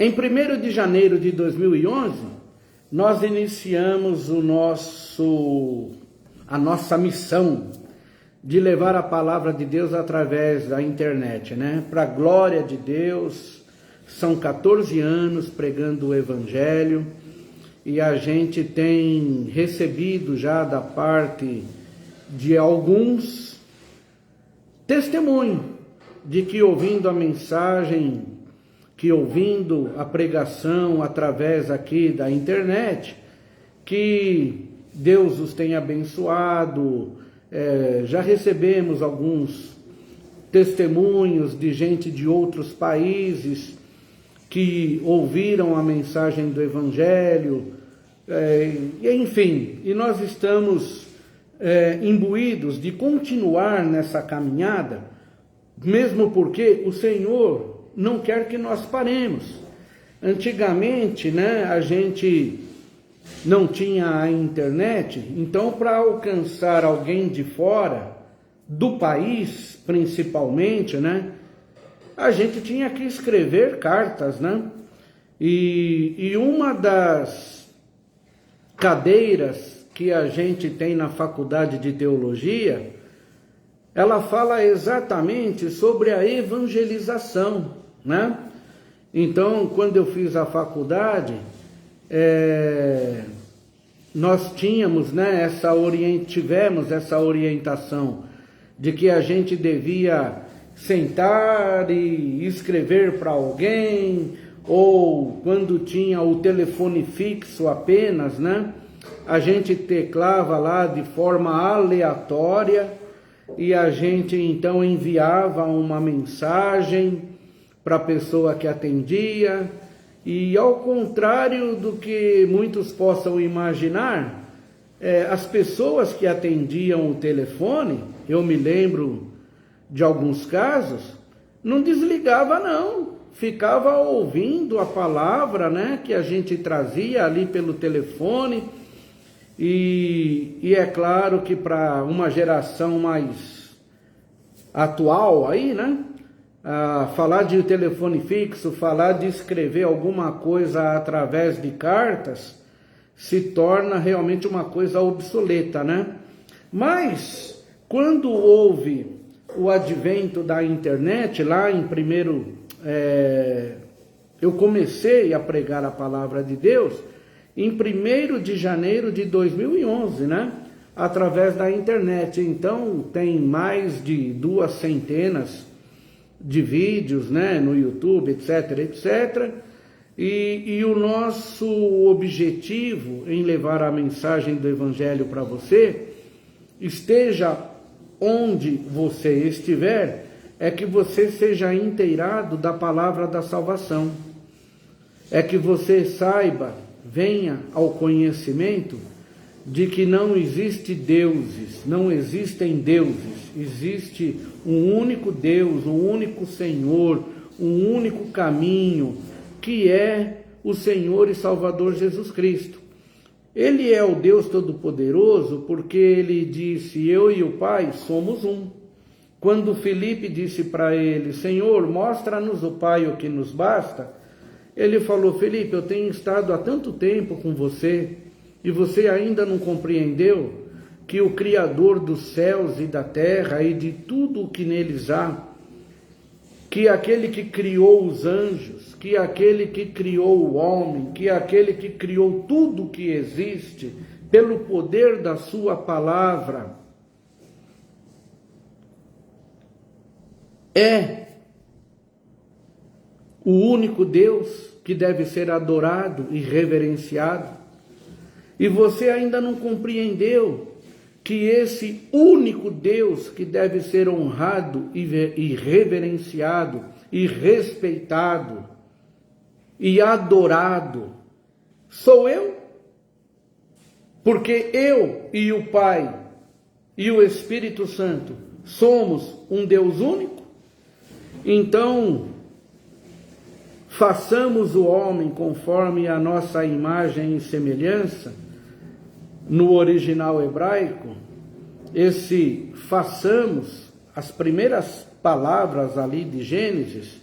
Em 1º de janeiro de 2011, nós iniciamos a nossa missão de levar a palavra de Deus através da internet, né? Para a glória de Deus, são 14 anos pregando o Evangelho e a gente tem recebido já da parte de alguns testemunho de que ouvindo a mensagem, que ouvindo a pregação através aqui da internet, que Deus os tem abençoado. Já recebemos alguns testemunhos de gente de outros países que ouviram a mensagem do Evangelho, enfim, e nós estamos imbuídos de continuar nessa caminhada, mesmo porque o Senhor não quer que nós paremos. Antigamente, né, a gente não tinha a internet, então para alcançar alguém de fora, do país principalmente, né, a gente tinha que escrever cartas, né, e uma das cadeiras que a gente tem na faculdade de teologia, ela fala exatamente sobre a evangelização, né? Então, quando eu fiz a faculdade, nós tínhamos, né, tivemos essa orientação de que a gente devia sentar e escrever para alguém, ou quando tinha o telefone fixo apenas, né, a gente teclava lá de forma aleatória e a gente então enviava uma mensagem para a pessoa que atendia. E ao contrário do que muitos possam imaginar, as pessoas que atendiam o telefone, eu me lembro de alguns casos, não desligava não, ficava ouvindo a palavra, né, que a gente trazia ali pelo telefone. E é claro que para uma geração mais atual aí, né, falar de telefone fixo, falar de escrever alguma coisa através de cartas, se torna realmente uma coisa obsoleta, né? Mas, quando houve o advento da internet, lá em eu comecei a pregar a palavra de Deus, em 1º de janeiro de 2011, né? Através da internet. Então, tem mais de 2 centenas de vídeos, né, no YouTube, etc, etc. E o nosso objetivo em levar a mensagem do Evangelho para você, esteja onde você estiver, é que você seja inteirado da palavra da salvação. É que você saiba, venha ao conhecimento de que não existe deuses, não existem deuses, existe um único Deus, um único Senhor, um único caminho, que é o Senhor e Salvador Jesus Cristo. Ele é o Deus Todo-Poderoso porque ele disse, eu e o Pai somos um. Quando Filipe disse para ele, Senhor, mostra-nos o Pai o que nos basta, ele falou, Filipe, eu tenho estado há tanto tempo com você e você ainda não compreendeu que o Criador dos céus e da terra e de tudo o que neles há, que aquele que criou os anjos, que aquele que criou o homem, que aquele que criou tudo que existe, pelo poder da sua palavra, é o único Deus que deve ser adorado e reverenciado. E você ainda não compreendeu que esse único Deus que deve ser honrado e reverenciado e respeitado e adorado sou eu, porque eu e o Pai e o Espírito Santo somos um Deus único. Então, façamos o homem conforme a nossa imagem e semelhança. No original hebraico, façamos, as primeiras palavras ali de Gênesis,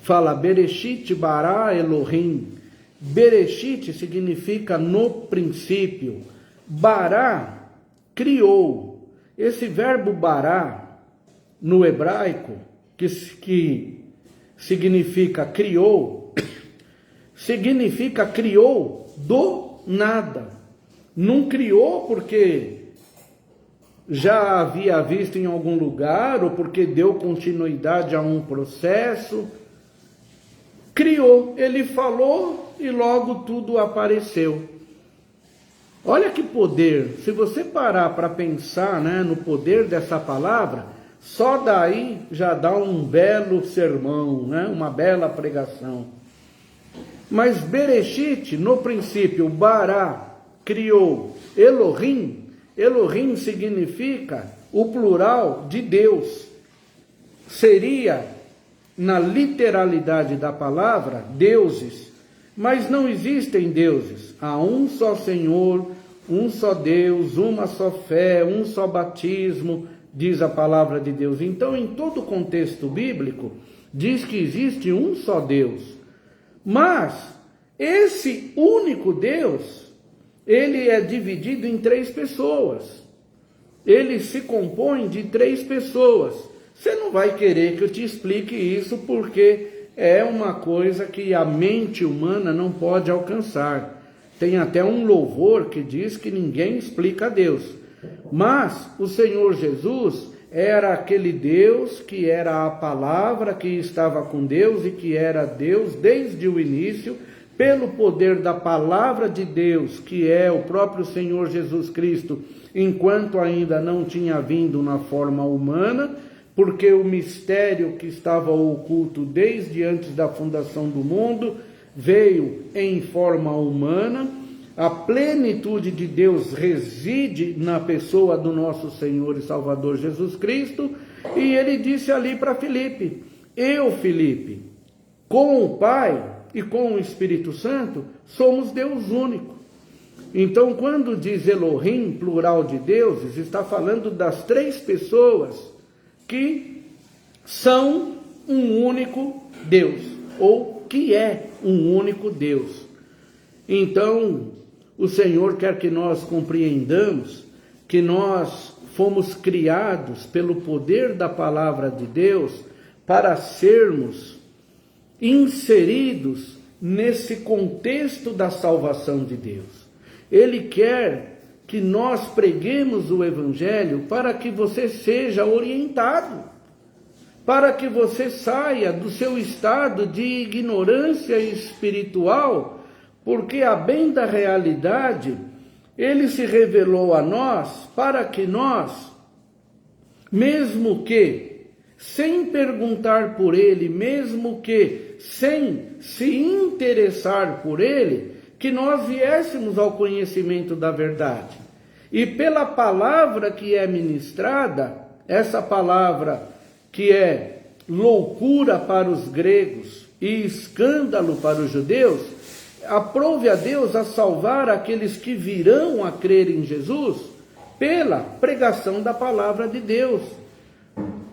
fala Bereshit bara Elohim. Bereshit significa no princípio. Bará, criou. Esse verbo bará, no hebraico, que significa criou, significa criou do nada. Não criou porque já havia visto em algum lugar ou porque deu continuidade a um processo. Criou, ele falou e logo tudo apareceu. Olha que poder, se você parar para pensar, né, no poder dessa palavra, só daí já dá um belo sermão, né, uma bela pregação. Mas Bereshit, no princípio, Bará, criou, Elohim, Elohim significa o plural de Deus. Seria, na literalidade da palavra, deuses. Mas não existem deuses. Há um só Senhor, um só Deus, uma só fé, um só batismo, diz a palavra de Deus. Então, em todo o contexto bíblico, diz que existe um só Deus. Mas, esse único Deus, ele é dividido em 3 pessoas. Ele se compõe de 3 pessoas. Você não vai querer que eu te explique isso, porque é uma coisa que a mente humana não pode alcançar. Tem até um louvor que diz que ninguém explica Deus. Mas o Senhor Jesus era aquele Deus que era a palavra, que estava com Deus e que era Deus desde o início, pelo poder da palavra de Deus, que é o próprio Senhor Jesus Cristo, enquanto ainda não tinha vindo na forma humana, porque o mistério que estava oculto desde antes da fundação do mundo veio em forma humana. A plenitude de Deus reside na pessoa do nosso Senhor e Salvador Jesus Cristo, e ele disse ali para Filipe: eu, Filipe, com o Pai e com o Espírito Santo, somos Deus único. Então, quando diz Elohim, plural de deuses, está falando das 3 pessoas que são um único Deus, ou que é um único Deus. Então, o Senhor quer que nós compreendamos que nós fomos criados pelo poder da palavra de Deus para sermos inseridos nesse contexto da salvação de Deus. Ele quer que nós preguemos o Evangelho para que você seja orientado, para que você saia do seu estado de ignorância espiritual, porque a bem da realidade, ele se revelou a nós para que nós, mesmo que sem perguntar por ele, mesmo que sem se interessar por ele, que nós viéssemos ao conhecimento da verdade. E pela palavra que é ministrada, essa palavra que é loucura para os gregos e escândalo para os judeus, aprove a Deus a salvar aqueles que virão a crer em Jesus pela pregação da palavra de Deus.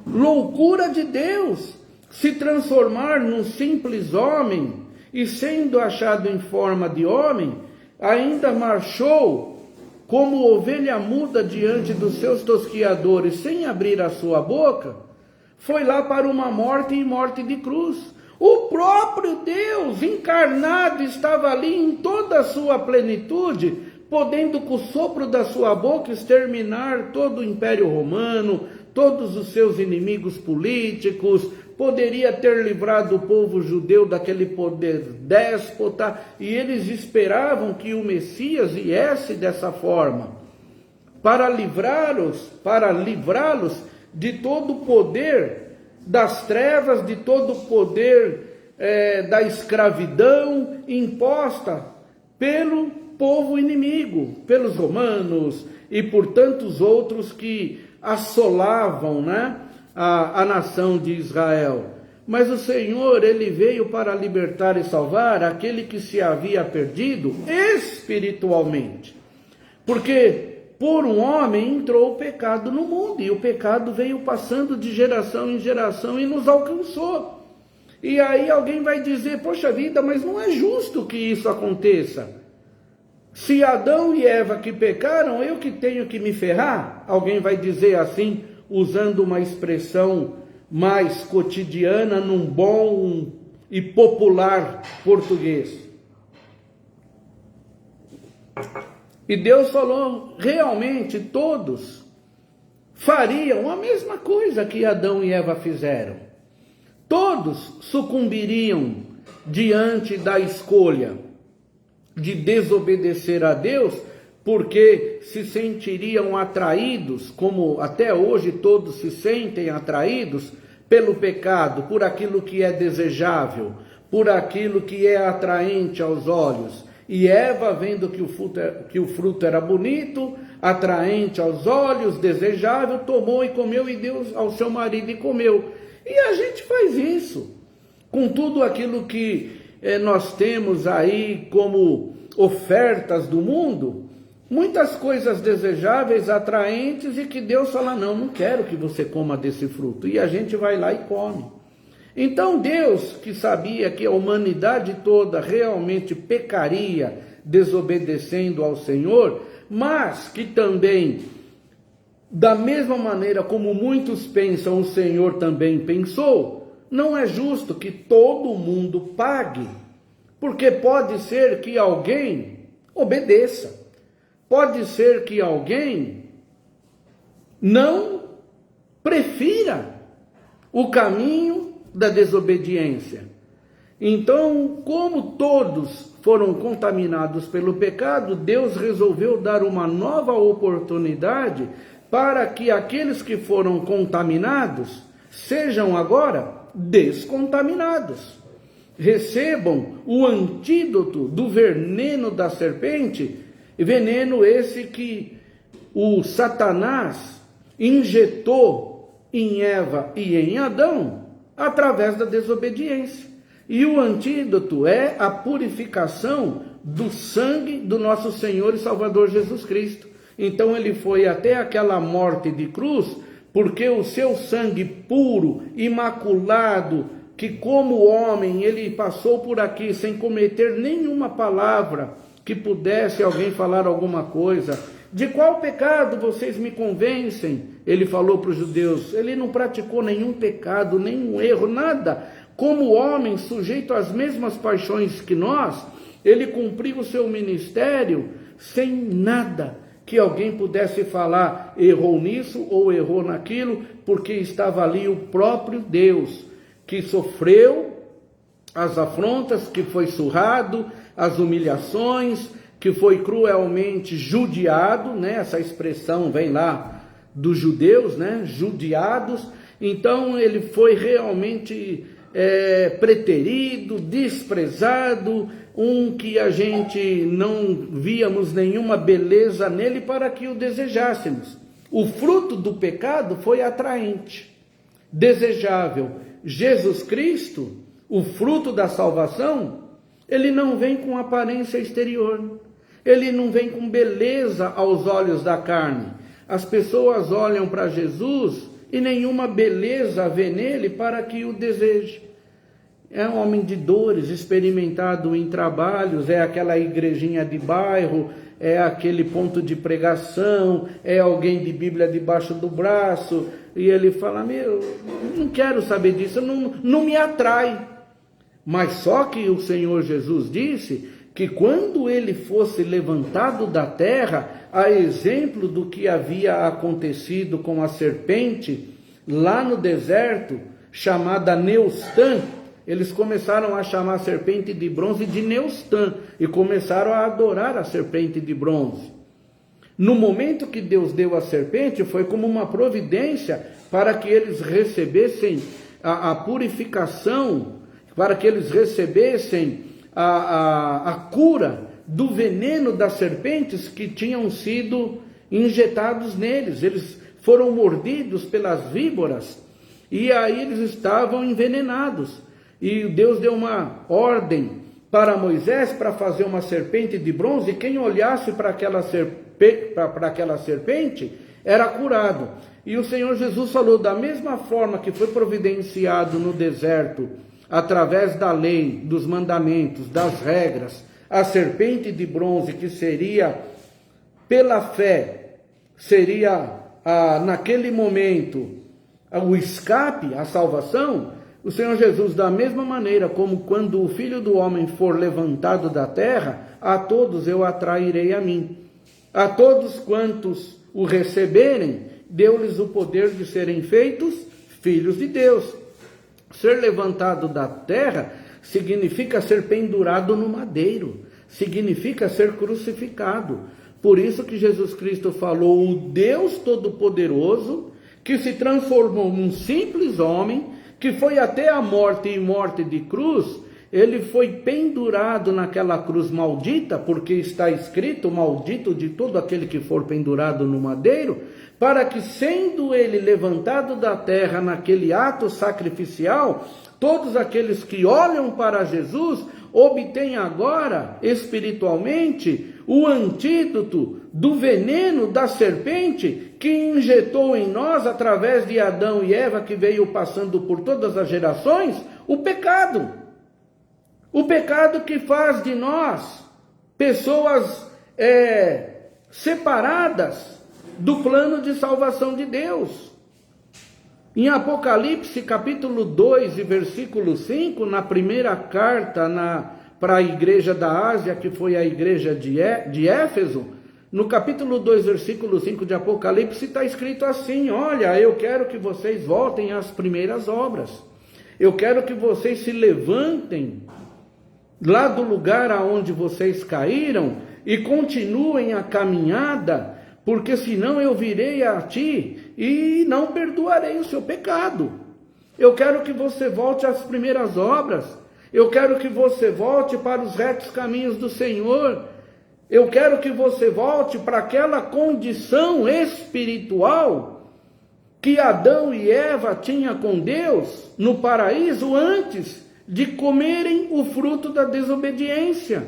Loucura de Deus se transformar num simples homem e, sendo achado em forma de homem, ainda marchou como ovelha muda diante dos seus tosquiadores, sem abrir a sua boca, foi lá para uma morte e morte de cruz. O próprio Deus encarnado estava ali em toda a sua plenitude, podendo com o sopro da sua boca exterminar todo o Império Romano, todos os seus inimigos políticos, poderia ter livrado o povo judeu daquele poder déspota, e eles esperavam que o Messias viesse dessa forma, para livrá-los de todo o poder das trevas, de todo o poder da escravidão imposta pelo povo inimigo, pelos romanos e por tantos outros que assolavam, né, a nação de Israel. Mas o Senhor, ele veio para libertar e salvar aquele que se havia perdido espiritualmente. Porque por um homem entrou o pecado no mundo, e o pecado veio passando de geração em geração e nos alcançou. E aí alguém vai dizer, poxa vida, mas não é justo que isso aconteça. Se Adão e Eva que pecaram, eu que tenho que me ferrar? Alguém vai dizer assim, usando uma expressão mais cotidiana, num bom e popular português. E Deus falou, realmente todos fariam a mesma coisa que Adão e Eva fizeram. Todos sucumbiriam diante da escolha de desobedecer a Deus, porque se sentiriam atraídos, como até hoje todos se sentem atraídos, pelo pecado, por aquilo que é desejável, por aquilo que é atraente aos olhos. E Eva, vendo que o fruto era bonito, atraente aos olhos, desejável, tomou e comeu, e deu ao seu marido e comeu. E a gente faz isso, com tudo aquilo que nós temos aí como ofertas do mundo, muitas coisas desejáveis, atraentes, e que Deus fala, não quero que você coma desse fruto. E a gente vai lá e come. Então Deus, que sabia que a humanidade toda realmente pecaria desobedecendo ao Senhor, mas que também, da mesma maneira como muitos pensam, o Senhor também pensou, não é justo que todo mundo pague, porque pode ser que alguém obedeça, pode ser que alguém não prefira o caminho da desobediência. Então, como todos foram contaminados pelo pecado, Deus resolveu dar uma nova oportunidade para que aqueles que foram contaminados sejam agora descontaminados. Recebam o antídoto do veneno da serpente, veneno esse que o Satanás injetou em Eva e em Adão, através da desobediência. E o antídoto é a purificação do sangue do nosso Senhor e Salvador Jesus Cristo. Então ele foi até aquela morte de cruz, porque o seu sangue puro, imaculado, que como homem ele passou por aqui sem cometer nenhuma palavra que pudesse alguém falar alguma coisa. De qual pecado vocês me convencem? Ele falou para os judeus, ele não praticou nenhum pecado, nenhum erro, nada. Como homem, sujeito às mesmas paixões que nós, ele cumpriu o seu ministério sem nada que alguém pudesse falar, errou nisso ou errou naquilo, porque estava ali o próprio Deus, que sofreu as afrontas, que foi surrado, as humilhações, que foi cruelmente judiado, né? Essa expressão vem lá dos judeus, né? Judiados. Então ele foi realmente preterido, desprezado, que a gente não víamos nenhuma beleza nele para que o desejássemos. O fruto do pecado foi atraente, desejável. Jesus Cristo, o fruto da salvação, ele não vem com aparência exterior, ele não vem com beleza aos olhos da carne. As pessoas olham para Jesus e nenhuma beleza vê nele para que o deseje. É um homem de dores, experimentado em trabalhos, é aquela igrejinha de bairro, é aquele ponto de pregação, é alguém de Bíblia debaixo do braço, e ele fala, não quero saber disso, não me atrai. Mas só que o Senhor Jesus disse que quando ele fosse levantado da terra, a exemplo do que havia acontecido com a serpente, lá no deserto, chamada Neustã, eles começaram a chamar a serpente de bronze de Neustã, e começaram a adorar a serpente de bronze. No momento que Deus deu a serpente, foi como uma providência para que eles recebessem a purificação, para que eles recebessem a cura do veneno das serpentes que tinham sido injetados neles. Eles foram mordidos pelas víboras e aí eles estavam envenenados. E Deus deu uma ordem para Moisés para fazer uma serpente de bronze, e quem olhasse para aquela serpente era curado. E o Senhor Jesus falou, da mesma forma que foi providenciado no deserto através da lei, dos mandamentos, das regras, a serpente de bronze, que seria pela fé, seria naquele momento o escape, a salvação. O Senhor Jesus, da mesma maneira como quando o Filho do Homem for levantado da terra, a todos eu atrairei a mim. A todos quantos o receberem, deu-lhes o poder de serem feitos filhos de Deus. Ser levantado da terra significa ser pendurado no madeiro, significa ser crucificado. Por isso que Jesus Cristo falou, o Deus Todo-Poderoso, que se transformou num simples homem, que foi até a morte e morte de cruz, ele foi pendurado naquela cruz maldita, porque está escrito, maldito de todo aquele que for pendurado no madeiro, para que, sendo ele levantado da terra naquele ato sacrificial, todos aqueles que olham para Jesus obtêm agora, espiritualmente, o antídoto do veneno da serpente que injetou em nós, através de Adão e Eva, que veio passando por todas as gerações, o pecado. O pecado que faz de nós pessoas separadas do plano de salvação de Deus. Em Apocalipse capítulo 2 e versículo 5, na primeira carta para a igreja da Ásia, que foi a igreja de Éfeso, no capítulo 2, versículo 5 de Apocalipse, está escrito assim: olha, eu quero que vocês voltem às primeiras obras. Eu quero que vocês se levantem lá do lugar aonde vocês caíram e continuem a caminhada, porque senão eu virei a ti e não perdoarei o seu pecado. Eu quero que você volte às primeiras obras. Eu quero que você volte para os retos caminhos do Senhor. Eu quero que você volte para aquela condição espiritual que Adão e Eva tinham com Deus no paraíso antes de comerem o fruto da desobediência,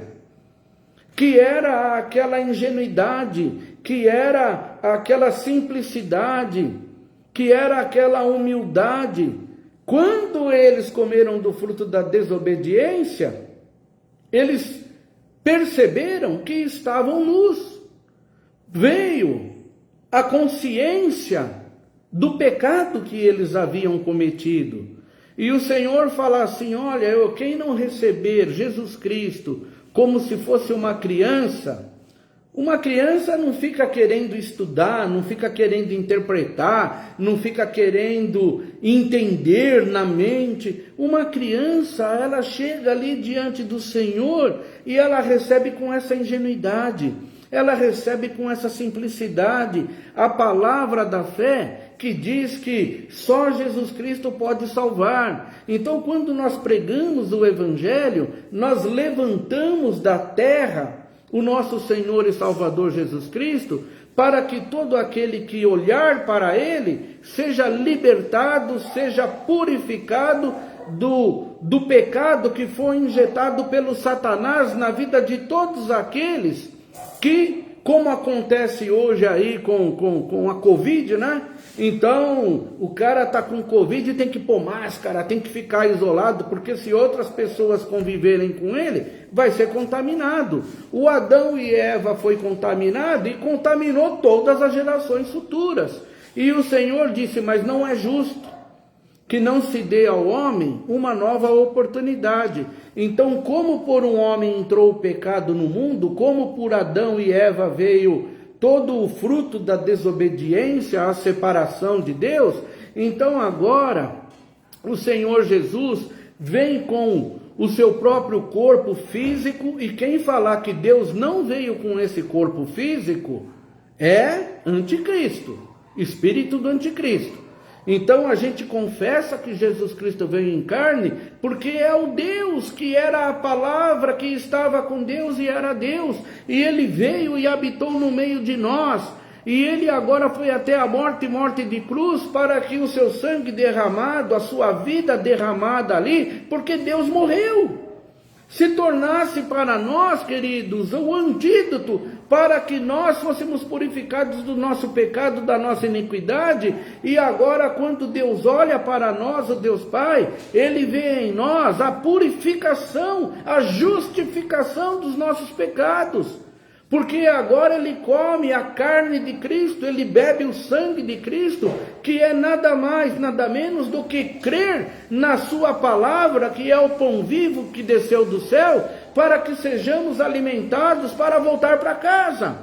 que era aquela ingenuidade, que era aquela simplicidade, que era aquela humildade. Quando eles comeram do fruto da desobediência, eles perceberam que estavam nus. Veio a consciência do pecado que eles haviam cometido. E o Senhor fala assim: olha, quem não receber Jesus Cristo como se fosse uma criança não fica querendo estudar, não fica querendo interpretar, não fica querendo entender na mente. Uma criança, ela chega ali diante do Senhor e ela recebe com essa ingenuidade, ela recebe com essa simplicidade a palavra da fé, que diz que só Jesus Cristo pode salvar. Então, quando nós pregamos o Evangelho, nós levantamos da terra o nosso Senhor e Salvador Jesus Cristo, para que todo aquele que olhar para Ele seja libertado, seja purificado do pecado que foi injetado pelo Satanás na vida de todos aqueles que, como acontece hoje aí com a Covid, né? Então, o cara está com Covid e tem que pôr máscara, tem que ficar isolado, porque se outras pessoas conviverem com ele, vai ser contaminado. O Adão e Eva foi contaminado e contaminou todas as gerações futuras. E o Senhor disse: mas não é justo que não se dê ao homem uma nova oportunidade. Então, como por um homem entrou o pecado no mundo, como por Adão e Eva veio todo o fruto da desobediência, a separação de Deus, então agora o Senhor Jesus vem com o seu próprio corpo físico, e quem falar que Deus não veio com esse corpo físico é anticristo, espírito do anticristo. Então a gente confessa que Jesus Cristo veio em carne, porque é o Deus que era a palavra, que estava com Deus e era Deus, e Ele veio e habitou no meio de nós, e Ele agora foi até a morte de cruz, para que o seu sangue derramado, a sua vida derramada ali, porque Deus morreu. se tornasse para nós, queridos, o antídoto para que nós fôssemos purificados do nosso pecado, da nossa iniquidade. E agora, quando Deus olha para nós, o Deus Pai, Ele vê em nós a purificação, a justificação dos nossos pecados. Porque agora ele come a carne de Cristo, ele bebe o sangue de Cristo, que é nada mais, nada menos do que crer na sua palavra, que é o pão vivo que desceu do céu, para que sejamos alimentados para voltar para casa.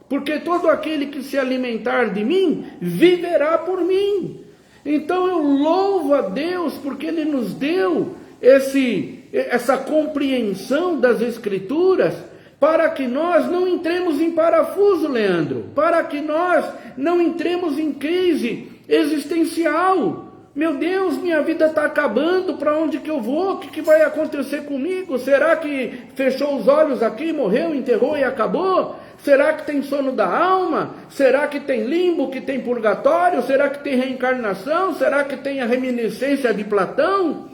Porque todo aquele que se alimentar de mim, viverá por mim. Então eu louvo a Deus, porque Ele nos deu essa compreensão das Escrituras, para que nós não entremos em parafuso, Leandro, para que nós não entremos em crise existencial. Meu Deus, minha vida está acabando, para onde que eu vou? O que vai acontecer comigo? Será que fechou os olhos aqui, morreu, enterrou e acabou? Será que tem sono da alma? Será que tem limbo, que tem purgatório? Será que tem reencarnação? Será que tem a reminiscência de Platão,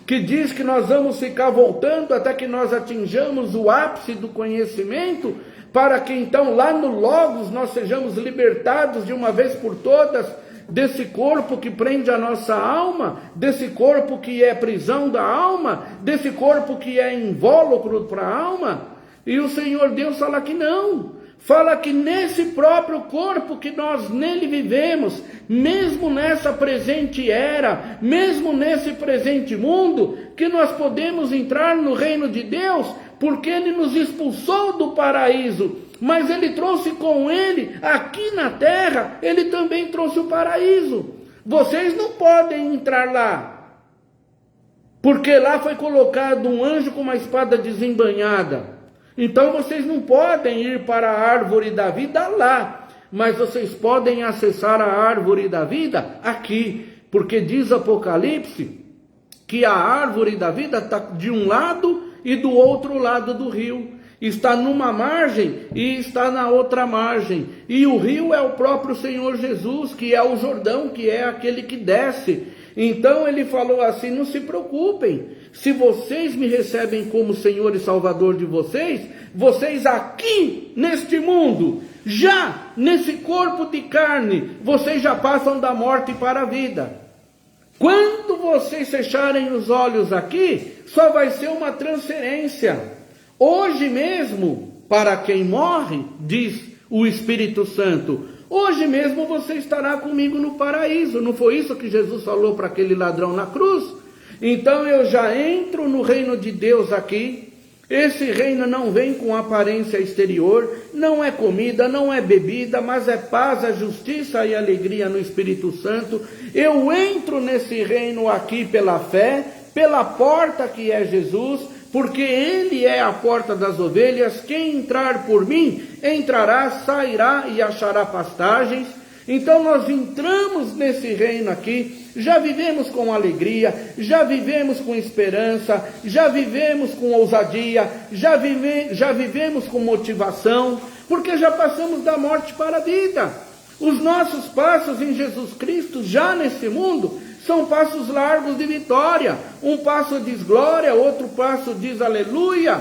que diz que nós vamos ficar voltando até que nós atinjamos o ápice do conhecimento, para que então lá no Logos nós sejamos libertados de uma vez por todas desse corpo que prende a nossa alma, desse corpo que é prisão da alma, desse corpo que é invólucro para a alma. E o Senhor Deus fala que não. Fala que nesse próprio corpo que nós nele vivemos, mesmo nessa presente era, mesmo nesse presente mundo, que nós podemos entrar no reino de Deus, porque Ele nos expulsou do paraíso, mas Ele trouxe com Ele, aqui na terra, Ele também trouxe o paraíso. Vocês não podem entrar lá, porque lá foi colocado um anjo com uma espada desembainhada. Então vocês não podem ir para a árvore da vida lá, mas vocês podem acessar a árvore da vida aqui, porque diz Apocalipse que a árvore da vida está de um lado e do outro lado do rio. Está numa margem e está na outra margem. E o rio é o próprio Senhor Jesus, que é o Jordão, que é aquele que desce. Então ele falou assim: não se preocupem, se vocês me recebem como Senhor e Salvador de vocês, vocês aqui neste mundo, já nesse corpo de carne, vocês já passam da morte para a vida. Quando vocês fecharem os olhos aqui, só vai ser uma transferência. Hoje mesmo, para quem morre, diz o Espírito Santo, hoje mesmo você estará comigo no paraíso. Não foi isso que Jesus falou para aquele ladrão na cruz? Então eu já entro no reino de Deus aqui. Esse reino não vem com aparência exterior, não é comida, não é bebida, mas é paz, é justiça e alegria no Espírito Santo. Eu entro nesse reino aqui pela fé, pela porta que é Jesus, porque Ele é a porta das ovelhas. Quem entrar por mim, entrará, sairá e achará pastagens. Então nós entramos nesse reino aqui, já vivemos com alegria, já vivemos com esperança, já vivemos com ousadia, já vivemos com motivação, porque já passamos da morte para a vida. Os nossos passos em Jesus Cristo, já nesse mundo, são passos largos de vitória. Um passo diz glória, outro passo diz aleluia.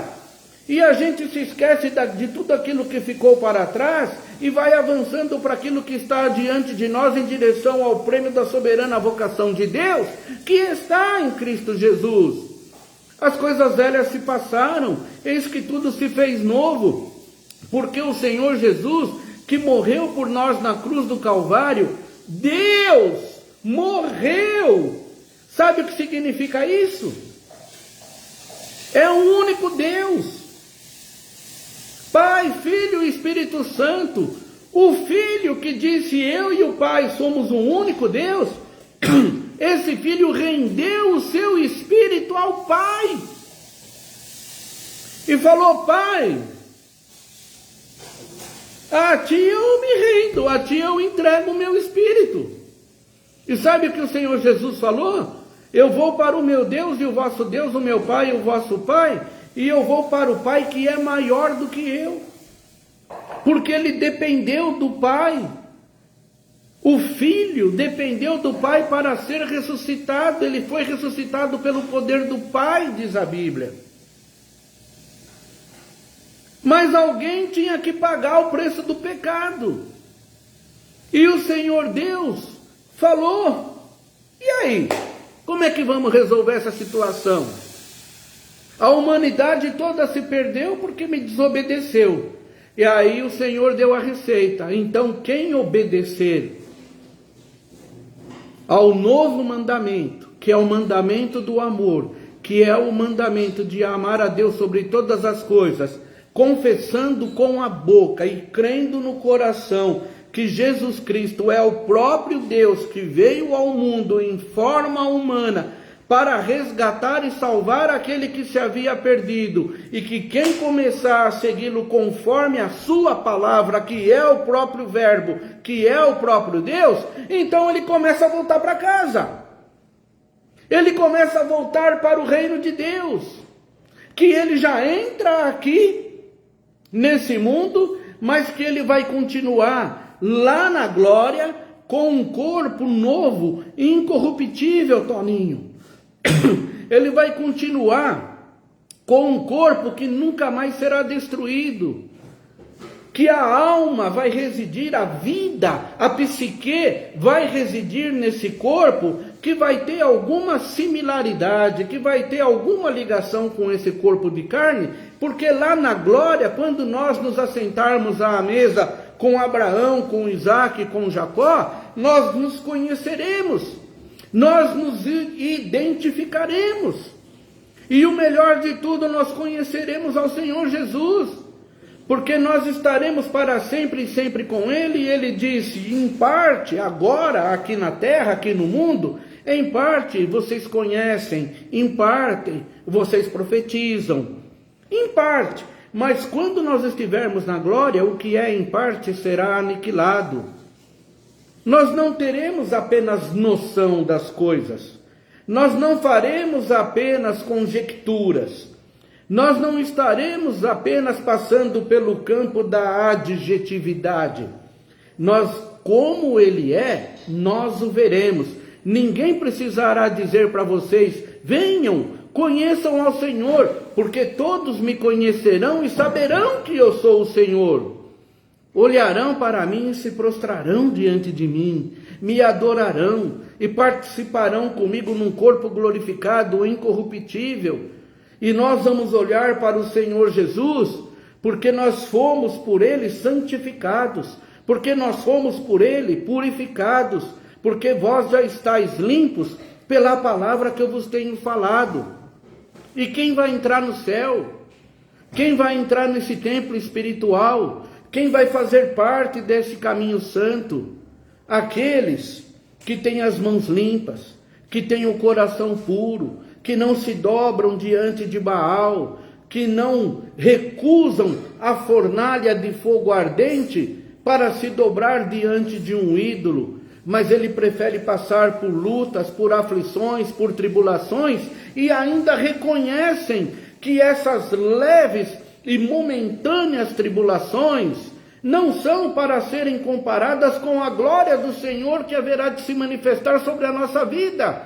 E a gente se esquece de tudo aquilo que ficou para trás e vai avançando para aquilo que está diante de nós em direção ao prêmio da soberana vocação de Deus, que está em Cristo Jesus. As coisas velhas se passaram, eis que tudo se fez novo, porque o Senhor Jesus, que morreu por nós na cruz do Calvário, Deus morreu. Sabe o que significa isso? É um único Deus. Pai, Filho e Espírito Santo. O Filho que disse: eu e o Pai somos um único Deus. Esse Filho rendeu o seu Espírito ao Pai e falou: Pai, a Ti eu me rendo, a Ti eu entrego o meu Espírito. E sabe o que o Senhor Jesus falou? Eu vou para o meu Deus e o vosso Deus, o meu Pai e o vosso Pai, e eu vou para o Pai que é maior do que eu, porque Ele dependeu do Pai. O Filho dependeu do Pai para ser ressuscitado. Ele foi ressuscitado pelo poder do Pai, diz a Bíblia. Mas alguém tinha que pagar o preço do pecado. E o Senhor Deus falou: e aí? Como é que vamos resolver essa situação? A humanidade toda se perdeu porque me desobedeceu. E aí o Senhor deu a receita. Então, quem obedecer ao novo mandamento, que é o mandamento do amor, que é o mandamento de amar a Deus sobre todas as coisas, confessando com a boca e crendo no coração que Jesus Cristo é o próprio Deus que veio ao mundo em forma humana para resgatar e salvar aquele que se havia perdido, e que quem começar a segui-lo conforme a sua palavra, que é o próprio verbo, que é o próprio Deus, então ele começa a voltar para casa. Ele começa a voltar para o reino de Deus, que ele já entra aqui nesse mundo, mas que ele vai continuar lá na glória com um corpo novo, incorruptível, Toninho. Ele vai continuar com um corpo que nunca mais será destruído, que a alma vai residir, a vida, a psique vai residir nesse corpo, que vai ter alguma similaridade, que vai ter alguma ligação com esse corpo de carne, porque lá na glória, quando nós nos assentarmos à mesa com Abraão, com Isaac, com Jacó, nós nos conheceremos, nós nos identificaremos, e o melhor de tudo, nós conheceremos ao Senhor Jesus, porque nós estaremos para sempre e sempre com Ele. E Ele disse, em parte, agora, aqui na terra, aqui no mundo, em parte vocês conhecem, em parte vocês profetizam, em parte, mas quando nós estivermos na glória, o que é em parte será aniquilado. Nós não teremos apenas noção das coisas, nós não faremos apenas conjecturas, nós não estaremos apenas passando pelo campo da adjetividade. Nós, como Ele é, nós o veremos. Ninguém precisará dizer para vocês, venham, conheçam ao Senhor, porque todos me conhecerão e saberão que eu sou o Senhor. Olharão para mim e se prostrarão diante de mim, me adorarão e participarão comigo num corpo glorificado, incorruptível. E nós vamos olhar para o Senhor Jesus, porque nós fomos por Ele santificados, porque nós fomos por Ele purificados, porque vós já estáis limpos pela palavra que eu vos tenho falado. E quem vai entrar no céu? Quem vai entrar nesse templo espiritual? Quem vai fazer parte desse caminho santo? Aqueles que têm as mãos limpas, que têm o coração puro, que não se dobram diante de Baal, que não recusam a fornalha de fogo ardente para se dobrar diante de um ídolo, mas ele prefere passar por lutas, por aflições, por tribulações, e ainda reconhecem que essas leves e momentâneas tribulações não são para serem comparadas com a glória do Senhor que haverá de se manifestar sobre a nossa vida.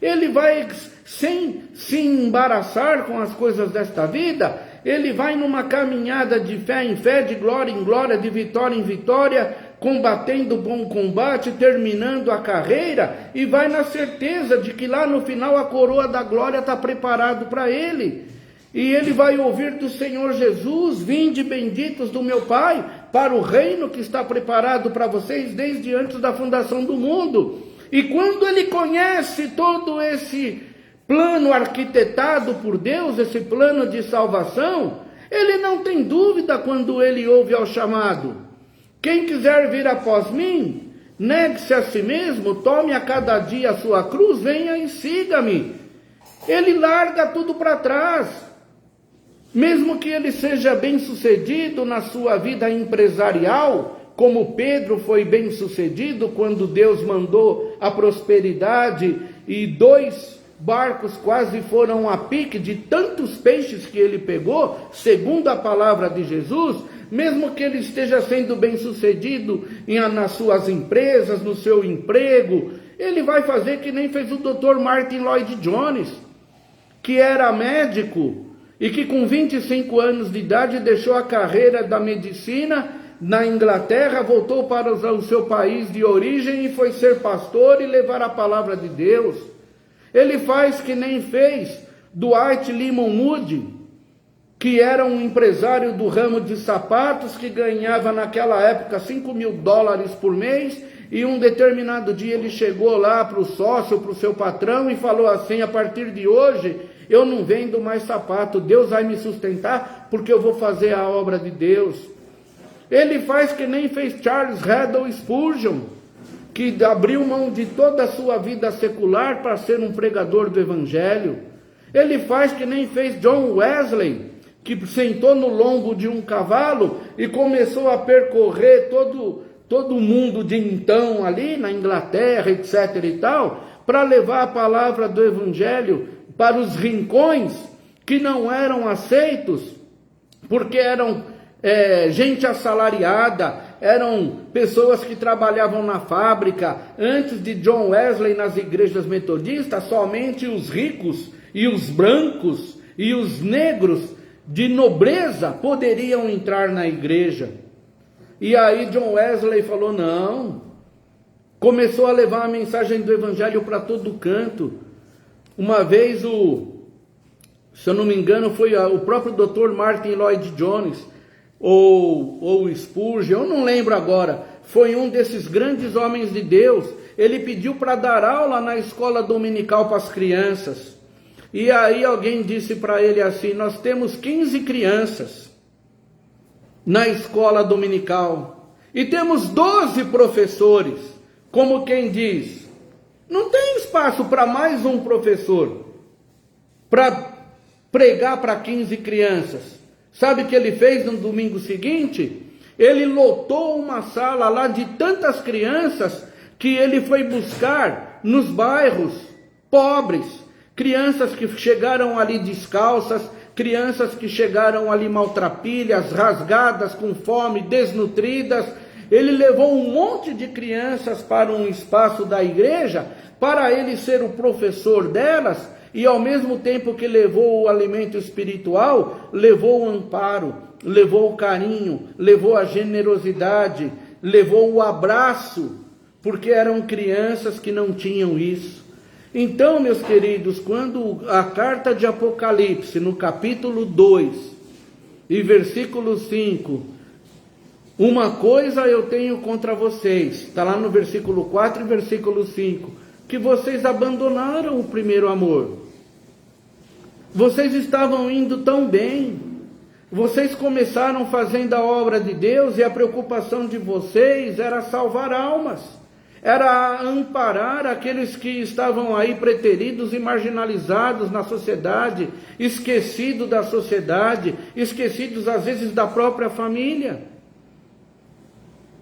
Ele vai, sem se embaraçar com as coisas desta vida, ele vai numa caminhada de fé em fé, de glória em glória, de vitória em vitória, combatendo o bom combate, terminando a carreira, e vai na certeza de que lá no final a coroa da glória está preparado para ele. E ele vai ouvir do Senhor Jesus, vinde benditos do meu Pai, para o reino que está preparado para vocês desde antes da fundação do mundo. E quando ele conhece todo esse plano arquitetado por Deus, esse plano de salvação, ele não tem dúvida quando ele ouve ao chamado. Quem quiser vir após mim, negue-se a si mesmo, tome a cada dia a sua cruz, venha e siga-me. Ele larga tudo para trás. Mesmo que ele seja bem-sucedido na sua vida empresarial, como Pedro foi bem-sucedido quando Deus mandou a prosperidade e 2 barcos quase foram a pique de tantos peixes que ele pegou, segundo a palavra de Jesus, mesmo que ele esteja sendo bem-sucedido nas suas empresas, no seu emprego, ele vai fazer que nem fez o Dr. Martin Lloyd Jones, que era médico e que com 25 anos de idade deixou a carreira da medicina na Inglaterra, voltou para o seu país de origem e foi ser pastor e levar a palavra de Deus. Ele faz que nem fez Dwight Lyman Moody, que era um empresário do ramo de sapatos, que ganhava naquela época $5.000 por mês, e um determinado dia ele chegou lá para o sócio, para o seu patrão, e falou assim: a partir de hoje eu não vendo mais sapato, Deus vai me sustentar porque eu vou fazer a obra de Deus. Ele faz que nem fez Charles Haddon Spurgeon, que abriu mão de toda a sua vida secular para ser um pregador do Evangelho. Ele faz que nem fez John Wesley, que sentou no lombo de um cavalo e começou a percorrer todo o mundo de então ali na Inglaterra, etc. e tal, para levar a palavra do Evangelho para os rincões que não eram aceitos, porque eram gente assalariada, eram pessoas que trabalhavam na fábrica. Antes de John Wesley, nas igrejas metodistas, somente os ricos e os brancos e os negros de nobreza poderiam entrar na igreja. E aí John Wesley falou: não, começou a levar a mensagem do Evangelho para todo canto. Uma vez, se eu não me engano, foi o próprio Dr. Martin Lloyd Jones, ou Spurgeon, eu não lembro agora, foi um desses grandes homens de Deus. Ele pediu para dar aula na escola dominical para as crianças. E aí alguém disse para ele assim: nós temos 15 crianças na escola dominical e temos 12 professores. Como quem diz, não tem espaço para mais um professor para pregar para 15 crianças. Sabe o que ele fez no domingo seguinte? Ele lotou uma sala lá de tantas crianças que ele foi buscar nos bairros pobres. Crianças que chegaram ali descalças, crianças que chegaram ali maltrapilhas, rasgadas, com fome, desnutridas. Ele levou um monte de crianças para um espaço da igreja, para ele ser o professor delas, e ao mesmo tempo que levou o alimento espiritual, levou o amparo, levou o carinho, levou a generosidade, levou o abraço, porque eram crianças que não tinham isso. Então, meus queridos, quando a carta de Apocalipse, no capítulo 2, e versículo 5, uma coisa eu tenho contra vocês, está lá no versículo 4 e versículo 5, que vocês abandonaram o primeiro amor. Vocês estavam indo tão bem, vocês começaram fazendo a obra de Deus, e a preocupação de vocês era salvar almas, era amparar aqueles que estavam aí preteridos e marginalizados na sociedade, esquecidos da sociedade, esquecidos às vezes da própria família.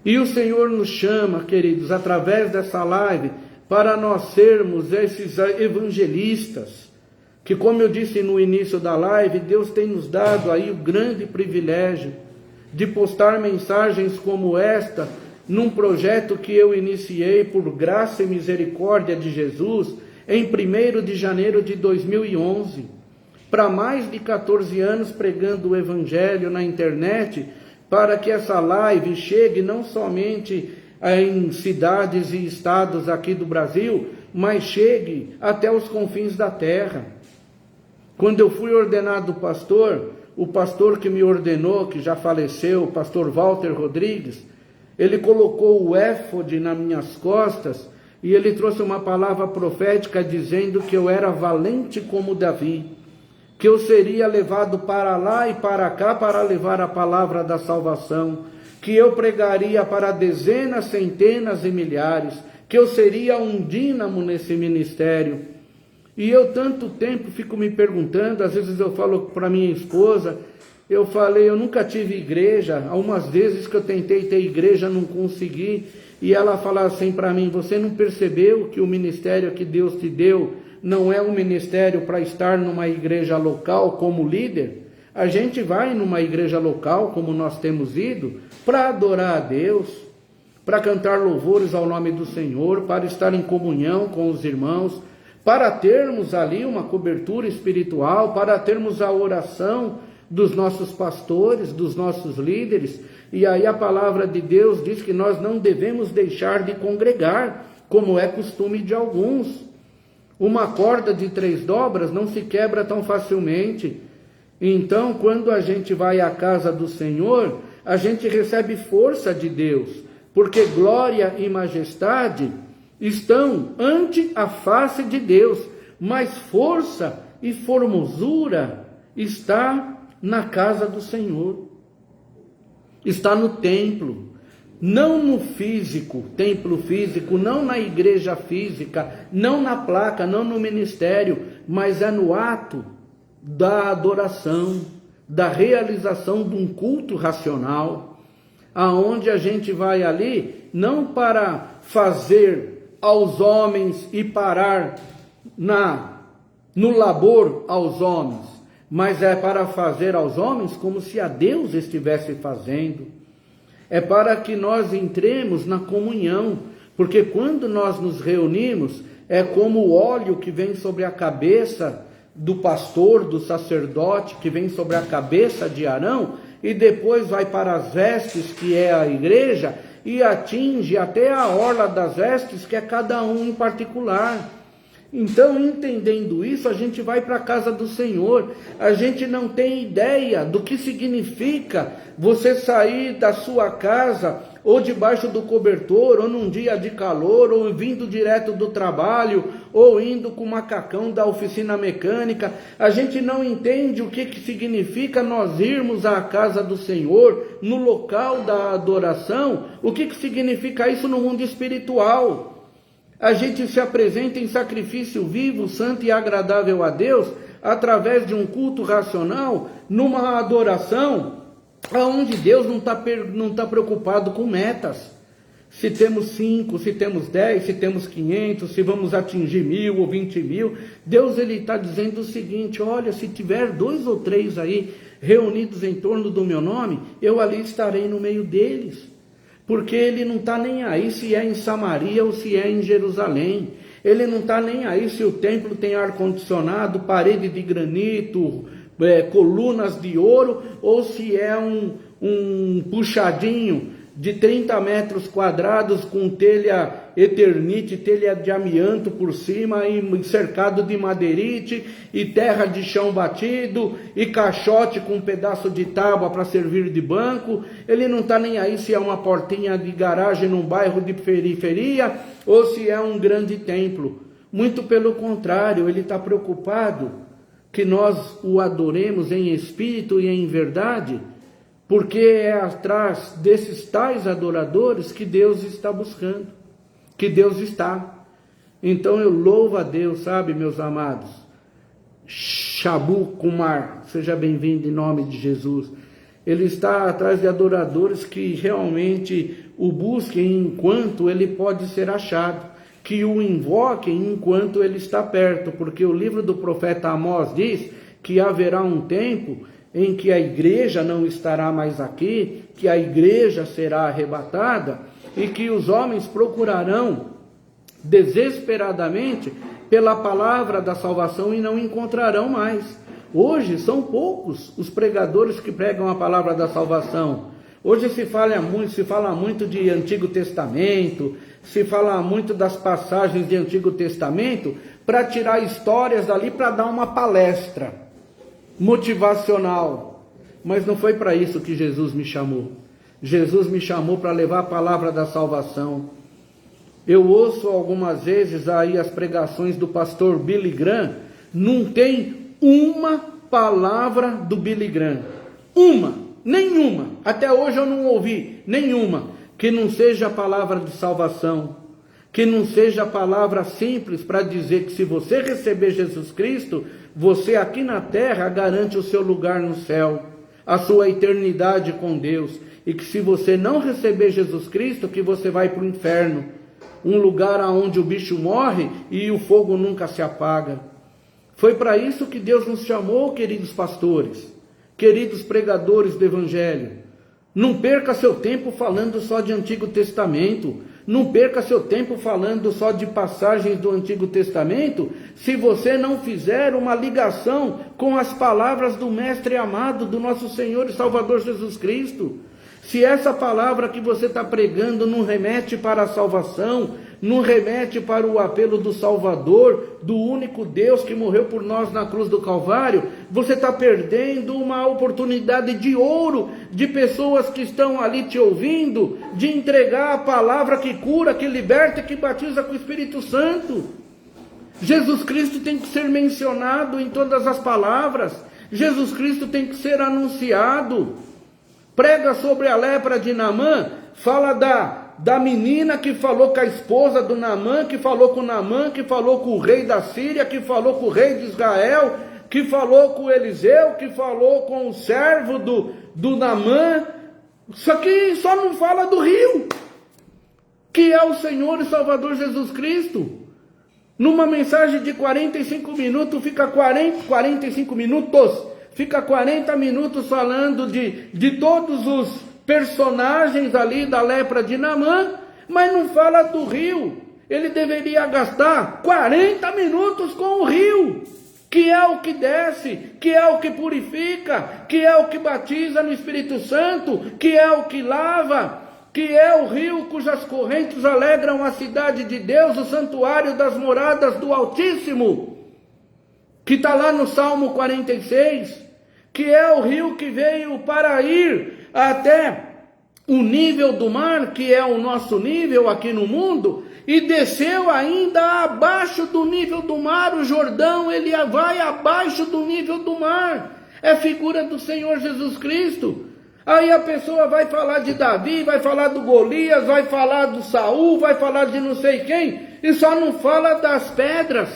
E o Senhor nos chama, queridos, através dessa live, para nós sermos esses evangelistas, que, como eu disse no início da live, Deus tem nos dado aí o grande privilégio de postar mensagens como esta, num projeto que eu iniciei por graça e misericórdia de Jesus, em 1º de janeiro de 2011, para mais de 14 anos pregando o Evangelho na internet, para que essa live chegue não somente em cidades e estados aqui do Brasil, mas chegue até os confins da terra. Quando eu fui ordenado pastor, o pastor que me ordenou, que já faleceu, o pastor Walter Rodrigues, ele colocou o éfode nas minhas costas e ele trouxe uma palavra profética dizendo que eu era valente como Davi, que eu seria levado para lá e para cá para levar a palavra da salvação, que eu pregaria para dezenas, centenas e milhares, que eu seria um dínamo nesse ministério. E eu tanto tempo fico me perguntando, às vezes eu falo para minha esposa, eu falei, eu nunca tive igreja, algumas vezes que eu tentei ter igreja não consegui, e ela fala assim para mim: você não percebeu que o ministério que Deus te deu não é um ministério para estar numa igreja local como líder? A gente vai numa igreja local, como nós temos ido, para adorar a Deus, para cantar louvores ao nome do Senhor, para estar em comunhão com os irmãos, para termos ali uma cobertura espiritual, para termos a oração dos nossos pastores, dos nossos líderes. E aí a palavra de Deus diz que nós não devemos deixar de congregar, como é costume de alguns. Uma corda de 3 dobras não se quebra tão facilmente. Então, quando a gente vai à casa do Senhor, a gente recebe força de Deus, porque glória e majestade estão ante a face de Deus, mas força e formosura está na casa do Senhor, está no templo, não no físico, templo físico, não na igreja física, não na placa, não no ministério, mas é no ato da adoração, da realização de um culto racional, aonde a gente vai ali não para fazer aos homens e parar no labor aos homens, mas é para fazer aos homens como se a Deus estivesse fazendo. É para que nós entremos na comunhão, porque quando nós nos reunimos, é como o óleo que vem sobre a cabeça do pastor, do sacerdote, que vem sobre a cabeça de Arão, e depois vai para as vestes, que é a igreja, e atinge até a orla das vestes, que é cada um em particular. Então, entendendo isso, a gente vai para a casa do Senhor. A gente não tem ideia do que significa você sair da sua casa, ou debaixo do cobertor, ou num dia de calor, ou vindo direto do trabalho, ou indo com o macacão da oficina mecânica. A gente não entende o que significa nós irmos à casa do Senhor, no local da adoração, o que significa isso no mundo espiritual. A gente se apresenta em sacrifício vivo, santo e agradável a Deus, através de um culto racional, numa adoração, onde Deus não está preocupado com metas. Se temos 5, se temos 10, se temos 500, se vamos atingir 1.000 ou 20.000. Deus está dizendo o seguinte: olha, se tiver 2 ou 3 aí reunidos em torno do meu nome, eu ali estarei no meio deles. Porque Ele não está nem aí se é em Samaria ou se é em Jerusalém. Ele não está nem aí se o templo tem ar-condicionado, parede de granito, colunas de ouro, ou se é um puxadinho de 30 metros quadrados com telha eternite, telha de amianto por cima e cercado de madeirite e terra de chão batido e caixote com um pedaço de tábua para servir de banco. Ele não está nem aí se é uma portinha de garagem num bairro de periferia ou se é um grande templo. Muito pelo contrário, ele está preocupado que nós o adoremos em espírito e em verdade, porque é atrás desses tais adoradores que Deus está buscando, que Deus está. Então eu louvo a Deus, sabe, meus amados? Shabu Kumar, seja bem-vindo em nome de Jesus. Ele está atrás de adoradores que realmente o busquem enquanto ele pode ser achado, que o invoquem enquanto ele está perto, porque o livro do profeta Amós diz que haverá um tempo em que a igreja não estará mais aqui, que a igreja será arrebatada e que os homens procurarão desesperadamente pela palavra da salvação e não encontrarão mais. Hoje são poucos os pregadores que pregam a palavra da salvação. Hoje se fala muito de Antigo Testamento, se fala muito das passagens de Antigo Testamento para tirar histórias dali para dar uma palestra motivacional, mas não foi para isso que Jesus me chamou. Jesus me chamou para levar a palavra da salvação. Eu ouço algumas vezes aí as pregações do pastor Billy Graham, não tem uma palavra do Billy Graham, nenhuma, até hoje eu não ouvi nenhuma, que não seja a palavra de salvação, que não seja a palavra simples para dizer que se você receber Jesus Cristo, você aqui na terra garante o seu lugar no céu, a sua eternidade com Deus, e que se você não receber Jesus Cristo, que você vai para o inferno, um lugar onde o bicho morre e o fogo nunca se apaga. Foi para isso que Deus nos chamou, queridos pastores, queridos pregadores do Evangelho. Não perca seu tempo falando só de Antigo Testamento. Não perca seu tempo falando só de passagens do Antigo Testamento, se você não fizer uma ligação com as palavras do Mestre amado, do nosso Senhor e Salvador Jesus Cristo. Se essa palavra que você está pregando não remete para a salvação, não remete para o apelo do Salvador, do único Deus que morreu por nós na cruz do Calvário, você está perdendo uma oportunidade de ouro, de pessoas que estão ali te ouvindo, de entregar a palavra que cura, que liberta, que batiza com o Espírito Santo. Jesus Cristo tem que ser mencionado em todas as palavras, Jesus Cristo tem que ser anunciado. Prega sobre a lepra de Naamã, fala da menina que falou com a esposa do Naamã, que falou com Naamã, que falou com o rei da Síria, que falou com o rei de Israel, que falou com Eliseu, que falou com o servo do Naamã. Só que só não fala do rio, que é o Senhor e Salvador Jesus Cristo. Numa mensagem de 45 minutos, fica 45 minutos. Fica 40 minutos falando de todos os personagens ali da lepra de Naamã, mas não fala do rio. Ele deveria gastar 40 minutos com o rio, que é o que desce, que é o que purifica, que é o que batiza no Espírito Santo, que é o que lava, que é o rio cujas correntes alegram a cidade de Deus, o santuário das moradas do Altíssimo, que está lá no Salmo 46, que é o rio que veio para ir até o nível do mar, que é o nosso nível aqui no mundo, e desceu ainda abaixo do nível do mar. O Jordão, ele vai abaixo do nível do mar, é figura do Senhor Jesus Cristo. Aí a pessoa vai falar de Davi, vai falar do Golias, vai falar do Saul, vai falar de não sei quem, e só não fala das pedras,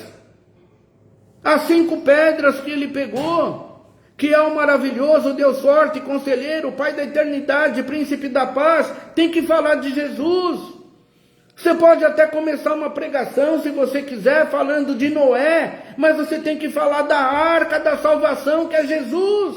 as 5 pedras que ele pegou, que é o maravilhoso Deus forte, conselheiro, Pai da eternidade, príncipe da paz. Tem que falar de Jesus. Você pode até começar uma pregação, se você quiser, falando de Noé, mas você tem que falar da arca da salvação, que é Jesus.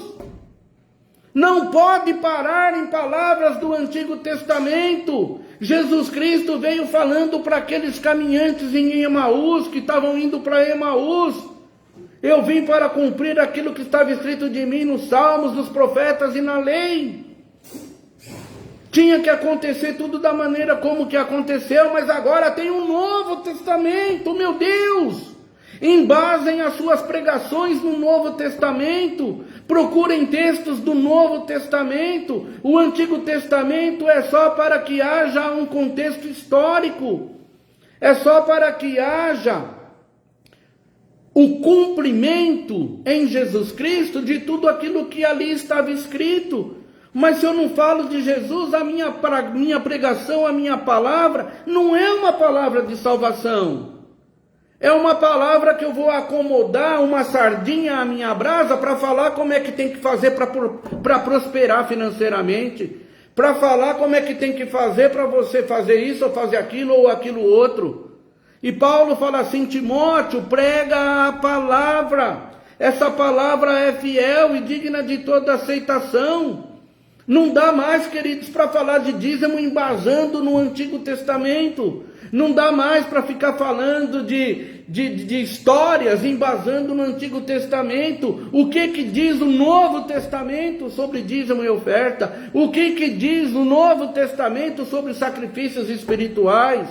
Não pode parar em palavras do Antigo Testamento. Jesus Cristo veio falando para aqueles caminhantes em Emaús, que estavam indo para Emaús. Eu vim para cumprir aquilo que estava escrito de mim nos Salmos, nos profetas e na lei. Tinha que acontecer tudo da maneira como que aconteceu, mas agora tem um Novo Testamento, meu Deus! Embasem as suas pregações no Novo Testamento, procurem textos do Novo Testamento. O Antigo Testamento é só para que haja um contexto histórico, é só para que haja o cumprimento em Jesus Cristo de tudo aquilo que ali estava escrito. Mas se eu não falo de Jesus, a minha pregação, a minha palavra, não é uma palavra de salvação. É uma palavra que eu vou acomodar uma sardinha à minha brasa para falar como é que tem que fazer para prosperar financeiramente. Para falar como é que tem que fazer para você fazer isso ou fazer aquilo ou aquilo outro. E Paulo fala assim: Timóteo, prega a palavra. Essa palavra é fiel e digna de toda aceitação. Não dá mais, queridos, para falar de dízimo embasando no Antigo Testamento. Não dá mais para ficar falando de histórias embasando no Antigo Testamento. O que diz o Novo Testamento sobre dízimo e oferta? O que diz o Novo Testamento sobre sacrifícios espirituais?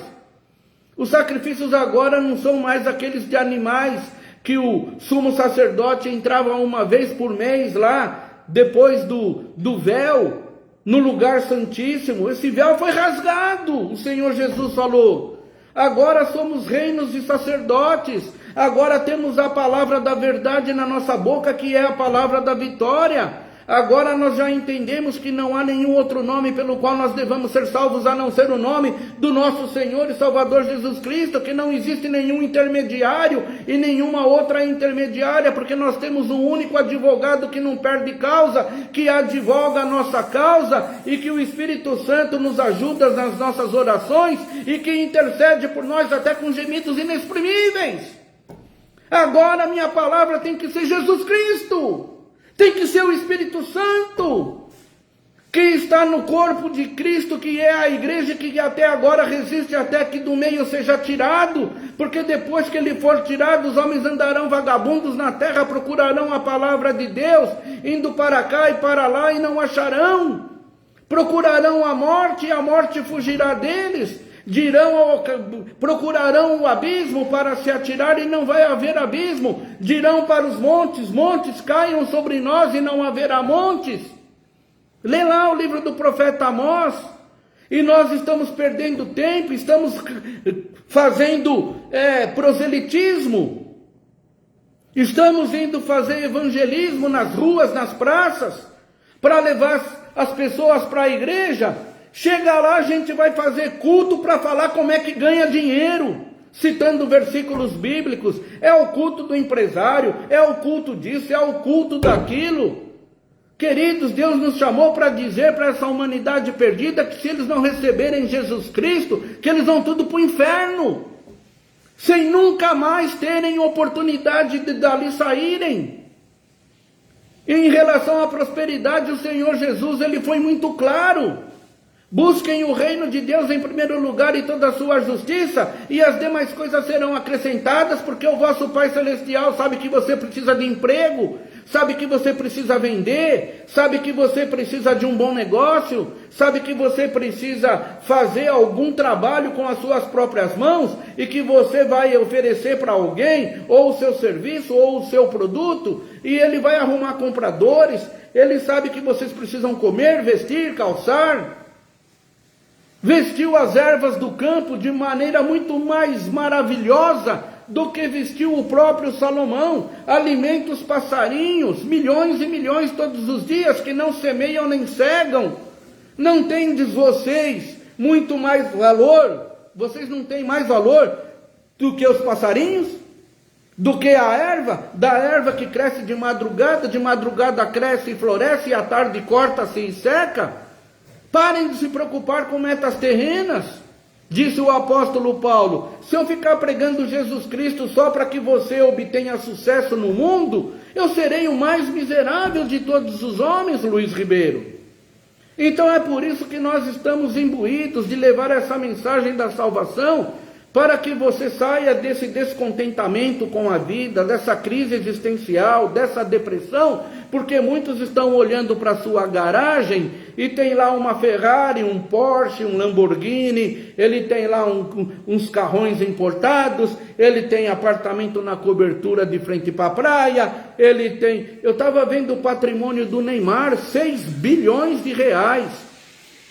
Os sacrifícios agora não são mais aqueles de animais que o sumo sacerdote entrava uma vez por mês lá, depois do véu, no lugar santíssimo. Esse véu foi rasgado, o Senhor Jesus falou. Agora somos reinos e sacerdotes, agora temos a palavra da verdade na nossa boca, que é a palavra da vitória. Agora nós já entendemos que não há nenhum outro nome pelo qual nós devamos ser salvos, a não ser o nome do nosso Senhor e Salvador Jesus Cristo, que não existe nenhum intermediário e nenhuma outra intermediária, porque nós temos um único advogado que não perde causa, que advoga a nossa causa, e que o Espírito Santo nos ajuda nas nossas orações, e que intercede por nós até com gemidos inexprimíveis. Agora a minha palavra tem que ser Jesus Cristo. Tem que ser o Espírito Santo. que está no corpo de Cristo, que é a igreja, que até agora resiste até que do meio seja tirado, porque depois que ele for tirado, os homens andarão vagabundos na terra, procurarão a palavra de Deus, indo para cá e para lá e não acharão, procurarão a morte e a morte fugirá deles, procurarão o abismo para se atirar e não vai haver abismo, dirão para os montes, montes caiam sobre nós e não haverá montes. Lê lá o livro do profeta Amós, e nós estamos perdendo tempo, estamos fazendo proselitismo, estamos indo fazer evangelismo nas ruas, nas praças, para levar as pessoas para a igreja. Chega lá, a gente vai fazer culto para falar como é que ganha dinheiro, citando versículos bíblicos, é o culto do empresário, é o culto disso, é o culto daquilo. Queridos, Deus nos chamou para dizer para essa humanidade perdida que se eles não receberem Jesus Cristo, que eles vão tudo para o inferno, sem nunca mais terem oportunidade de dali saírem. E em relação à prosperidade, o Senhor Jesus, ele foi muito claro. Busquem o reino de Deus em primeiro lugar e toda a sua justiça, e as demais coisas serão acrescentadas, porque o vosso Pai Celestial sabe que você precisa de emprego, sabe que você precisa vender, sabe que você precisa de um bom negócio, sabe que você precisa fazer algum trabalho com as suas próprias mãos, e que você vai oferecer para alguém, ou o seu serviço, ou o seu produto, e ele vai arrumar compradores, ele sabe que vocês precisam comer, vestir, calçar. Vestiu as ervas do campo de maneira muito mais maravilhosa do que vestiu o próprio Salomão. Alimenta os passarinhos, milhões e milhões todos os dias, que não semeiam nem cegam. Não tendes vocês muito mais valor? Vocês não têm mais valor do que os passarinhos? Do que a erva? Da erva que cresce de madrugada cresce e floresce, e à tarde corta-se e seca? Parem de se preocupar com metas terrenas, disse o apóstolo Paulo. Se eu ficar pregando Jesus Cristo só para que você obtenha sucesso no mundo, eu serei o mais miserável de todos os homens, Luiz Ribeiro. Então é por isso que nós estamos imbuídos de levar essa mensagem da salvação, para que você saia desse descontentamento com a vida, dessa crise existencial, dessa depressão, porque muitos estão olhando para a sua garagem e tem lá uma Ferrari, um Porsche, um Lamborghini, ele tem lá uns carrões importados, ele tem apartamento na cobertura de frente para a praia, ele tem... Eu estava vendo o patrimônio do Neymar, 6 bilhões de reais.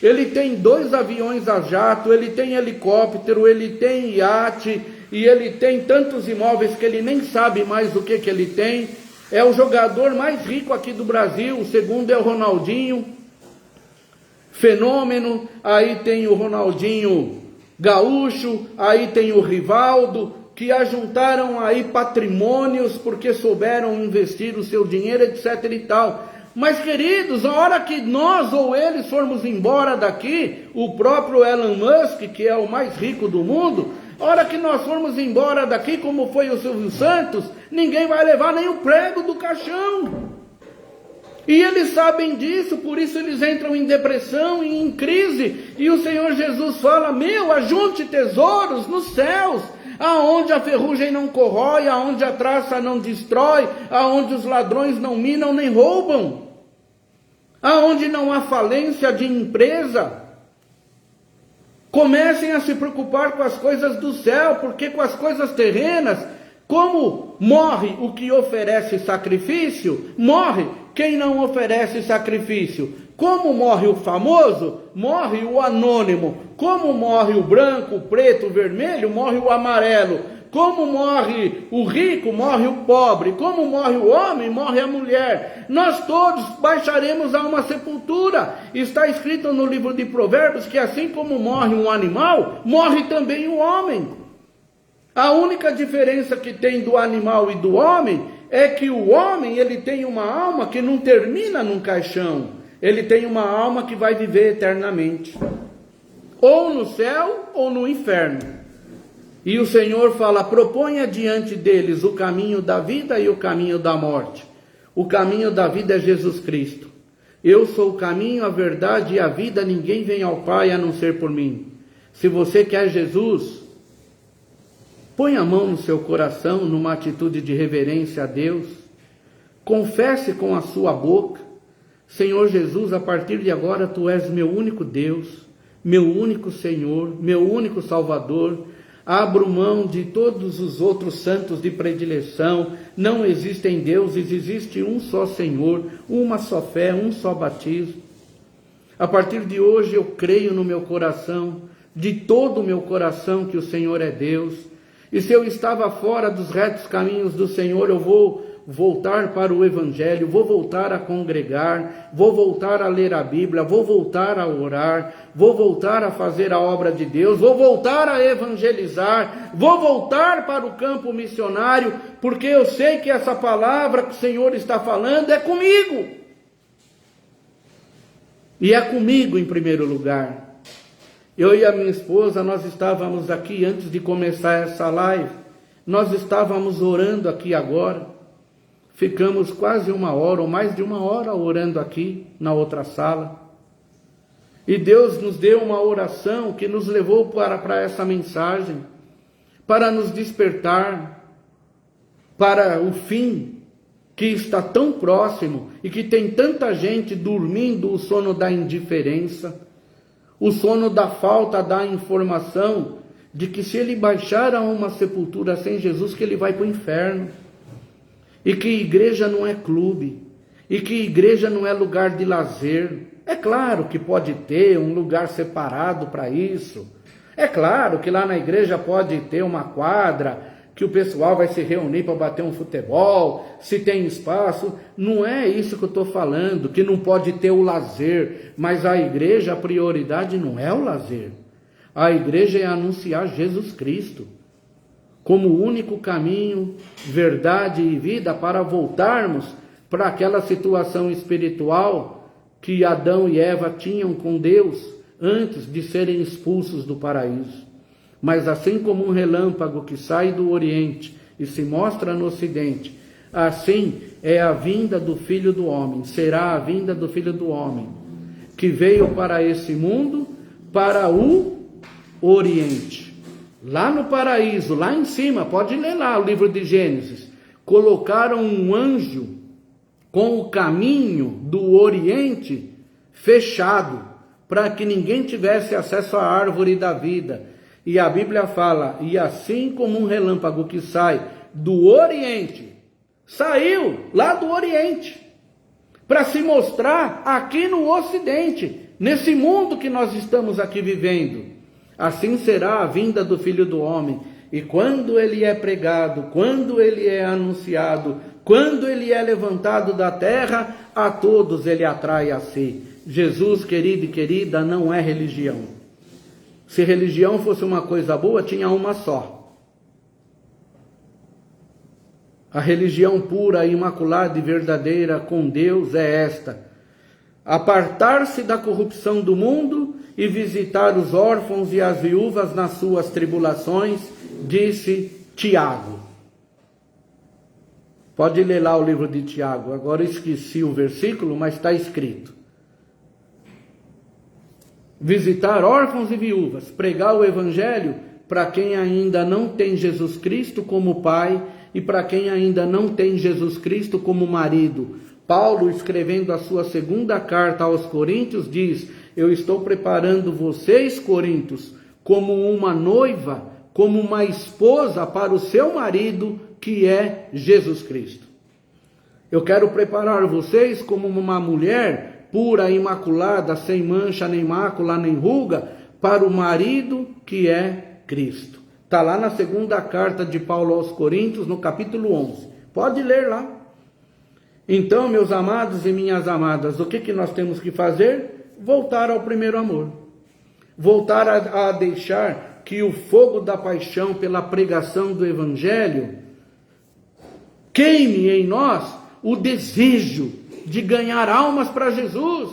Ele tem 2 aviões a jato, ele tem helicóptero, ele tem iate, e ele tem tantos imóveis que ele nem sabe mais o que ele tem. É o jogador mais rico aqui do Brasil, o segundo é o Ronaldinho, fenômeno. Aí tem o Ronaldinho Gaúcho, aí tem o Rivaldo, que ajuntaram aí patrimônios porque souberam investir o seu dinheiro, etc e tal. Mas, queridos, a hora que nós ou eles formos embora daqui, o próprio Elon Musk, que é o mais rico do mundo, a hora que nós formos embora daqui, como foi o Silvio Santos, ninguém vai levar nem o prego do caixão. E eles sabem disso, por isso eles entram em depressão e em crise. E o Senhor Jesus fala: ajunte tesouros nos céus, aonde a ferrugem não corrói, aonde a traça não destrói, aonde os ladrões não minam nem roubam, aonde não há falência de empresa. Comecem a se preocupar com as coisas do céu, porque com as coisas terrenas, como morre o que oferece sacrifício, morre quem não oferece sacrifício. Como morre o famoso, morre o anônimo. Como morre o branco, o preto, o vermelho, morre o amarelo. Como morre o rico, morre o pobre. Como morre o homem, morre a mulher. Nós todos baixaremos a uma sepultura. Está escrito no livro de Provérbios que assim como morre um animal, morre também o homem. A única diferença que tem do animal e do homem é que o homem, ele tem uma alma que não termina num caixão. Ele tem uma alma que vai viver eternamente, ou no céu ou no inferno. E o Senhor fala: proponha diante deles o caminho da vida e o caminho da morte. O caminho da vida é Jesus Cristo. Eu sou o caminho, a verdade e a vida, ninguém vem ao Pai a não ser por mim. Se você quer Jesus, põe a mão no seu coração numa atitude de reverência a Deus. Confesse com a sua boca: Senhor Jesus, a partir de agora Tu és meu único Deus, meu único Senhor, meu único Salvador. Abro mão de todos os outros santos de predileção. Não existem deuses, existe um só Senhor, uma só fé, um só batismo. A partir de hoje eu creio no meu coração, de todo o meu coração, que o Senhor é Deus. E se eu estava fora dos retos caminhos do Senhor, eu vou voltar para o Evangelho, vou voltar a congregar, vou voltar a ler a Bíblia, vou voltar a orar, vou voltar a fazer a obra de Deus, vou voltar a evangelizar, vou voltar para o campo missionário, porque eu sei que essa palavra que o Senhor está falando é comigo. E é comigo em primeiro lugar. Eu e a minha esposa, nós estávamos aqui antes de começar essa live, nós estávamos orando aqui agora. Ficamos quase 1 hora ou mais de 1 hora orando aqui na outra sala. E Deus nos deu uma oração que nos levou para essa mensagem, para nos despertar para o fim que está tão próximo e que tem tanta gente dormindo o sono da indiferença, o sono da falta da informação de que se ele baixar a uma sepultura sem Jesus, que ele vai para o inferno. E que igreja não é clube, e que igreja não é lugar de lazer. É claro que pode ter um lugar separado para isso. É claro que lá na igreja pode ter uma quadra, que o pessoal vai se reunir para bater um futebol, se tem espaço. Não é isso que eu estou falando, que não pode ter o lazer. Mas a igreja, a prioridade não é o lazer. A igreja é anunciar Jesus Cristo como o único caminho, verdade e vida, para voltarmos para aquela situação espiritual que Adão e Eva tinham com Deus antes de serem expulsos do paraíso. Mas assim como um relâmpago que sai do Oriente e se mostra no Ocidente, assim é a vinda do Filho do Homem, será a vinda do Filho do Homem, que veio para esse mundo, para o Oriente. Lá no paraíso, lá em cima, pode ler lá o livro de Gênesis, colocaram um anjo com o caminho do Oriente fechado, para que ninguém tivesse acesso à árvore da vida. E a Bíblia fala: e assim como um relâmpago que sai do Oriente, saiu lá do Oriente, para se mostrar aqui no Ocidente, nesse mundo que nós estamos aqui vivendo. Assim será a vinda do Filho do Homem. E quando ele é pregado, quando ele é anunciado, quando ele é levantado da terra, a todos ele atrai a si. Jesus, querido e querida, não é religião. Se religião fosse uma coisa boa, tinha uma só. A religião pura, imaculada e verdadeira com Deus é esta: apartar-se da corrupção do mundo e visitar os órfãos e as viúvas nas suas tribulações, disse Tiago. Pode ler lá o livro de Tiago. Agora eu esqueci o versículo, mas está escrito: visitar órfãos e viúvas, pregar o evangelho para quem ainda não tem Jesus Cristo como pai e para quem ainda não tem Jesus Cristo como marido. Paulo, escrevendo a sua segunda carta aos Coríntios, diz: eu estou preparando vocês, Coríntios, como uma noiva, como uma esposa para o seu marido, que é Jesus Cristo. Eu quero preparar vocês como uma mulher pura, imaculada, sem mancha, nem mácula, nem ruga, para o marido que é Cristo. Está lá na segunda carta de Paulo aos Coríntios, no capítulo 11. Pode ler lá. Então, meus amados e minhas amadas, o que nós temos que fazer? Voltar ao primeiro amor. Voltar a deixar que o fogo da paixão pela pregação do Evangelho queime em nós o desejo de ganhar almas para Jesus,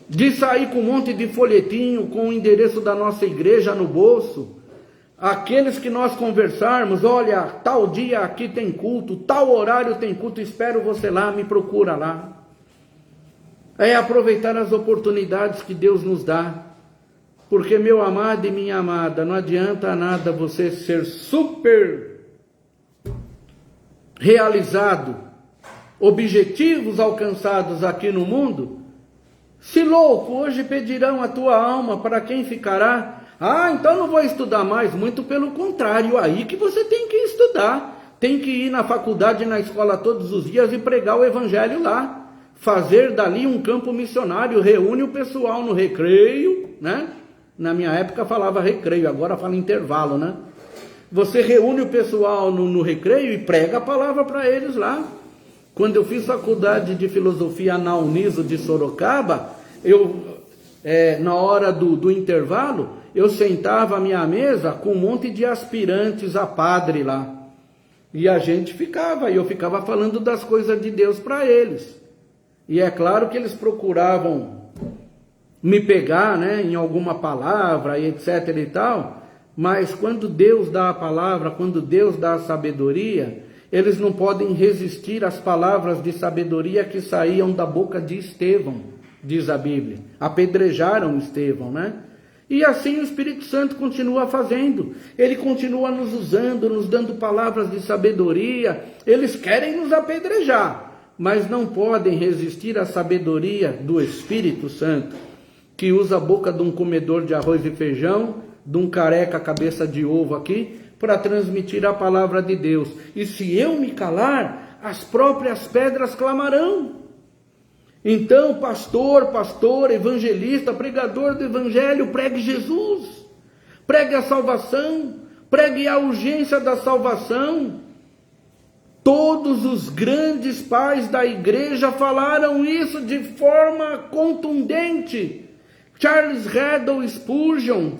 de sair com um monte de folhetinho com o endereço da nossa igreja no bolso. Aqueles que nós conversarmos: olha, tal dia aqui tem culto, tal horário tem culto, espero você lá, me procura lá. é aproveitar as oportunidades que Deus nos dá. Porque, meu amado e minha amada, não adianta nada você ser super realizado, objetivos alcançados aqui no mundo. Se louco, hoje pedirão a tua alma, para quem ficará? Ah, então não vou estudar mais. Muito pelo contrário, aí que você tem que estudar. Tem que ir na faculdade, na escola todos os dias e pregar o evangelho lá. Fazer dali um campo missionário, reúne o pessoal no recreio, né? Na minha época falava recreio, agora fala intervalo, né? Você reúne o pessoal no recreio e prega a palavra para eles lá. Quando eu fiz faculdade de filosofia na Uniso de Sorocaba, na hora do intervalo, eu sentava à minha mesa com um monte de aspirantes a padre lá. E a gente eu ficava falando das coisas de Deus para eles. E é claro que eles procuravam me pegar, né, em alguma palavra e etc e tal, mas quando Deus dá a palavra, quando Deus dá a sabedoria, eles não podem resistir às palavras de sabedoria que saíam da boca de Estevão, diz a Bíblia. Apedrejaram Estevão, né? E assim o Espírito Santo continua fazendo. Ele continua nos usando, nos dando palavras de sabedoria. Eles querem nos apedrejar, mas não podem resistir à sabedoria do Espírito Santo, que usa a boca de um comedor de arroz e feijão, de um careca cabeça de ovo aqui, para transmitir a palavra de Deus. E se eu me calar, as próprias pedras clamarão. Então, pastor, evangelista, pregador do evangelho, pregue Jesus, pregue a salvação, pregue a urgência da salvação. Todos os grandes pais da igreja falaram isso de forma contundente. Charles Haddon Spurgeon,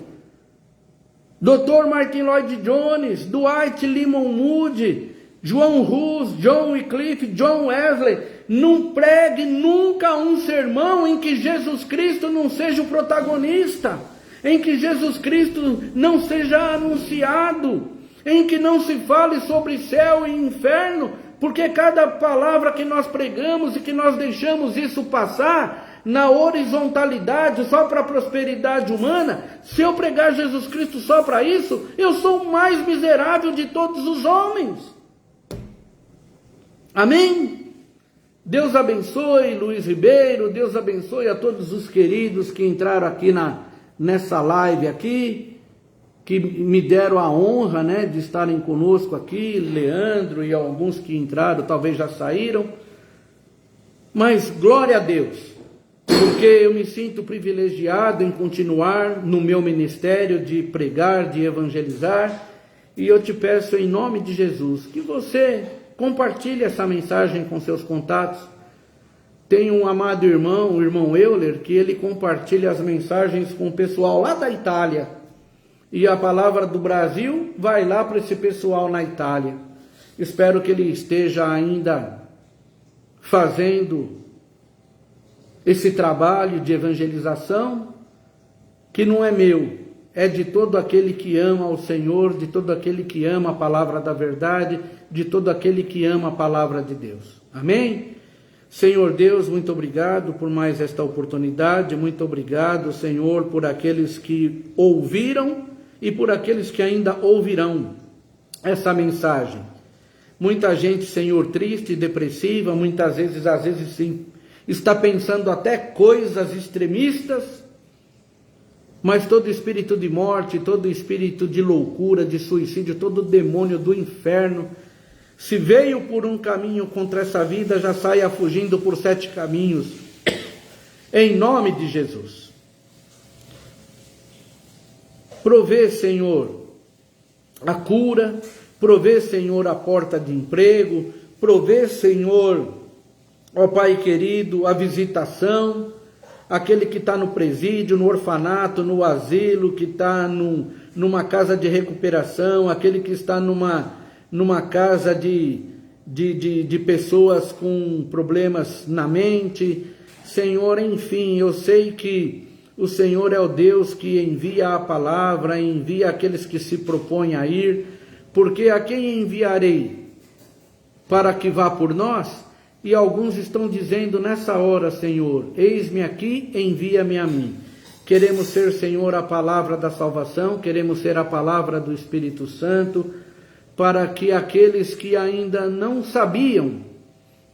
Dr. Martin Lloyd Jones, Dwight Lyman Moody, João Hus, John Wycliffe, John Wesley. Não pregue nunca um sermão em que Jesus Cristo não seja o protagonista, em que Jesus Cristo não seja anunciado, em que não se fale sobre céu e inferno, porque cada palavra que nós pregamos e que nós deixamos isso passar na horizontalidade, só para a prosperidade humana, se eu pregar Jesus Cristo só para isso, eu sou o mais miserável de todos os homens. Amém? Deus abençoe Luiz Ribeiro, Deus abençoe a todos os queridos que entraram aqui nessa live aqui, que me deram a honra, né, de estarem conosco aqui, Leandro e alguns que entraram, talvez já saíram, mas glória a Deus, porque eu me sinto privilegiado em continuar no meu ministério de pregar, de evangelizar, e eu te peço em nome de Jesus, que você compartilhe essa mensagem com seus contatos. Tem um amado irmão, o irmão Euler, que ele compartilha as mensagens com o pessoal lá da Itália, e a palavra do Brasil vai lá para esse pessoal na Itália. Espero que ele esteja ainda fazendo esse trabalho de evangelização, que não é meu, é de todo aquele que ama o Senhor, de todo aquele que ama a palavra da verdade, de todo aquele que ama a palavra de Deus. Amém? Senhor Deus, muito obrigado por mais esta oportunidade, muito obrigado, Senhor, por aqueles que ouviram e por aqueles que ainda ouvirão essa mensagem. Muita gente, Senhor, triste, depressiva, muitas vezes, às vezes sim, está pensando até coisas extremistas, mas todo espírito de morte, todo espírito de loucura, de suicídio, todo demônio do inferno, se veio por um caminho contra essa vida, já saia fugindo por 7 caminhos, em nome de Jesus. Provê, Senhor, a cura, provê, Senhor, a porta de emprego, provê, Senhor, ó Pai querido, a visitação, aquele que está no presídio, no orfanato, no asilo, que está numa casa de recuperação, aquele que está numa casa de pessoas com problemas na mente. Senhor, enfim, eu sei que o Senhor é o Deus que envia a palavra, envia aqueles que se propõem a ir, porque a quem enviarei para que vá por nós? E alguns estão dizendo nessa hora, Senhor, eis-me aqui, envia-me a mim. Queremos ser, Senhor, a palavra da salvação, queremos ser a palavra do Espírito Santo, para que aqueles que ainda não sabiam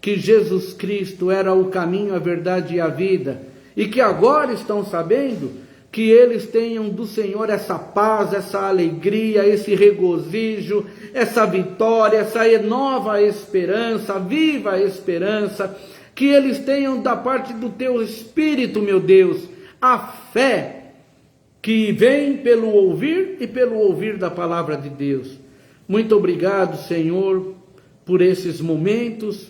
que Jesus Cristo era o caminho, a verdade e a vida, e que agora estão sabendo, que eles tenham do Senhor essa paz, essa alegria, esse regozijo, essa vitória, essa nova esperança, viva esperança, que eles tenham da parte do Teu Espírito, meu Deus, a fé que vem pelo ouvir e pelo ouvir da palavra de Deus. Muito obrigado, Senhor, por esses momentos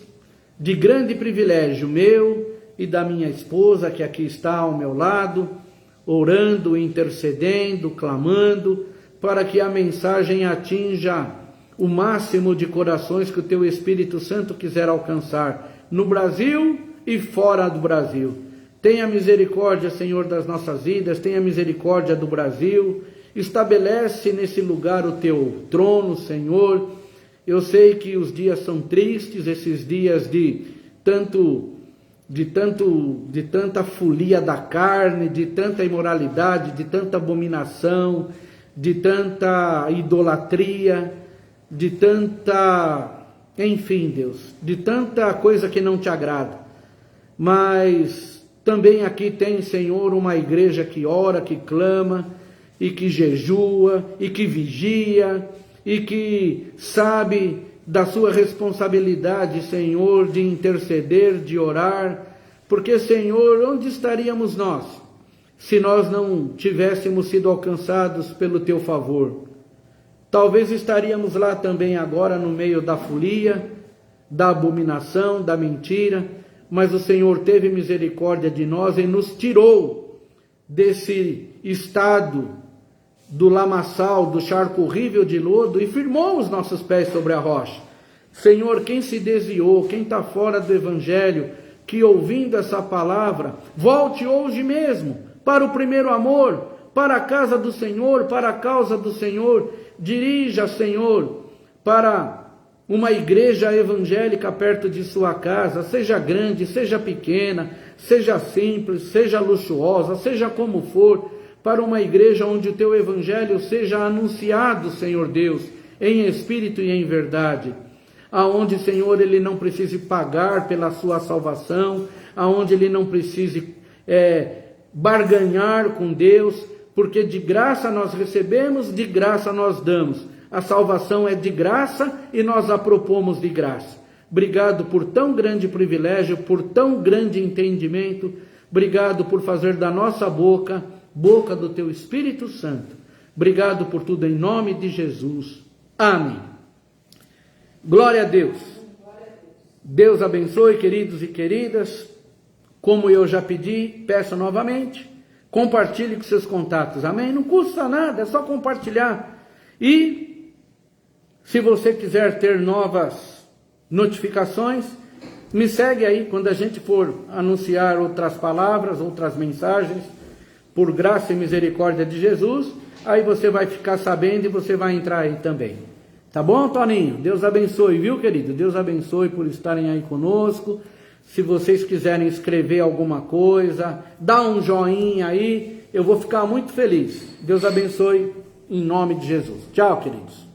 de grande privilégio meu e da minha esposa, que aqui está ao meu lado, orando, intercedendo, clamando, para que a mensagem atinja o máximo de corações que o Teu Espírito Santo quiser alcançar, no Brasil e fora do Brasil. Tenha misericórdia, Senhor, das nossas vidas, tenha misericórdia do Brasil, estabelece nesse lugar o Teu trono, Senhor. Eu sei que os dias são tristes, esses dias de tanta folia da carne, de tanta imoralidade, de tanta abominação, de tanta idolatria, de tanta, enfim, Deus, de tanta coisa que não te agrada. Mas também aqui tem, Senhor, uma igreja que ora, que clama, e que jejua, e que vigia, e que sabe da sua responsabilidade, Senhor, de interceder, de orar, porque, Senhor, onde estaríamos nós, se nós não tivéssemos sido alcançados pelo Teu favor? Talvez estaríamos lá também agora no meio da folia, da abominação, da mentira, mas o Senhor teve misericórdia de nós e nos tirou desse estado do lamaçal, do charco horrível de lodo, e firmou os nossos pés sobre a rocha. Senhor, quem se desviou, quem está fora do Evangelho, que ouvindo essa palavra, volte hoje mesmo para o primeiro amor, para a casa do Senhor, para a causa do Senhor. Dirija, Senhor, para uma igreja evangélica perto de sua casa, seja grande, seja pequena, seja simples, seja luxuosa, seja como for, para uma igreja onde o Teu Evangelho seja anunciado, Senhor Deus, em espírito e em verdade, aonde, Senhor, ele não precise pagar pela sua salvação, aonde ele não precise barganhar com Deus, porque de graça nós recebemos, de graça nós damos. A salvação é de graça e nós a propomos de graça. Obrigado por tão grande privilégio, por tão grande entendimento. Obrigado por fazer da nossa boca do Teu Espírito Santo. Obrigado por tudo em nome de Jesus. Amém. Glória a Deus. Deus abençoe, queridos e queridas. Como eu já pedi, peço novamente, compartilhe com seus contatos. Amém? Não custa nada, é só compartilhar. E se você quiser ter novas notificações, me segue aí quando a gente for anunciar outras palavras, outras mensagens, por graça e misericórdia de Jesus, aí você vai ficar sabendo e você vai entrar aí também. Tá bom, Toninho? Deus abençoe, viu, querido? Deus abençoe por estarem aí conosco. Se vocês quiserem escrever alguma coisa, dá um joinha aí, eu vou ficar muito feliz. Deus abençoe em nome de Jesus. Tchau, queridos.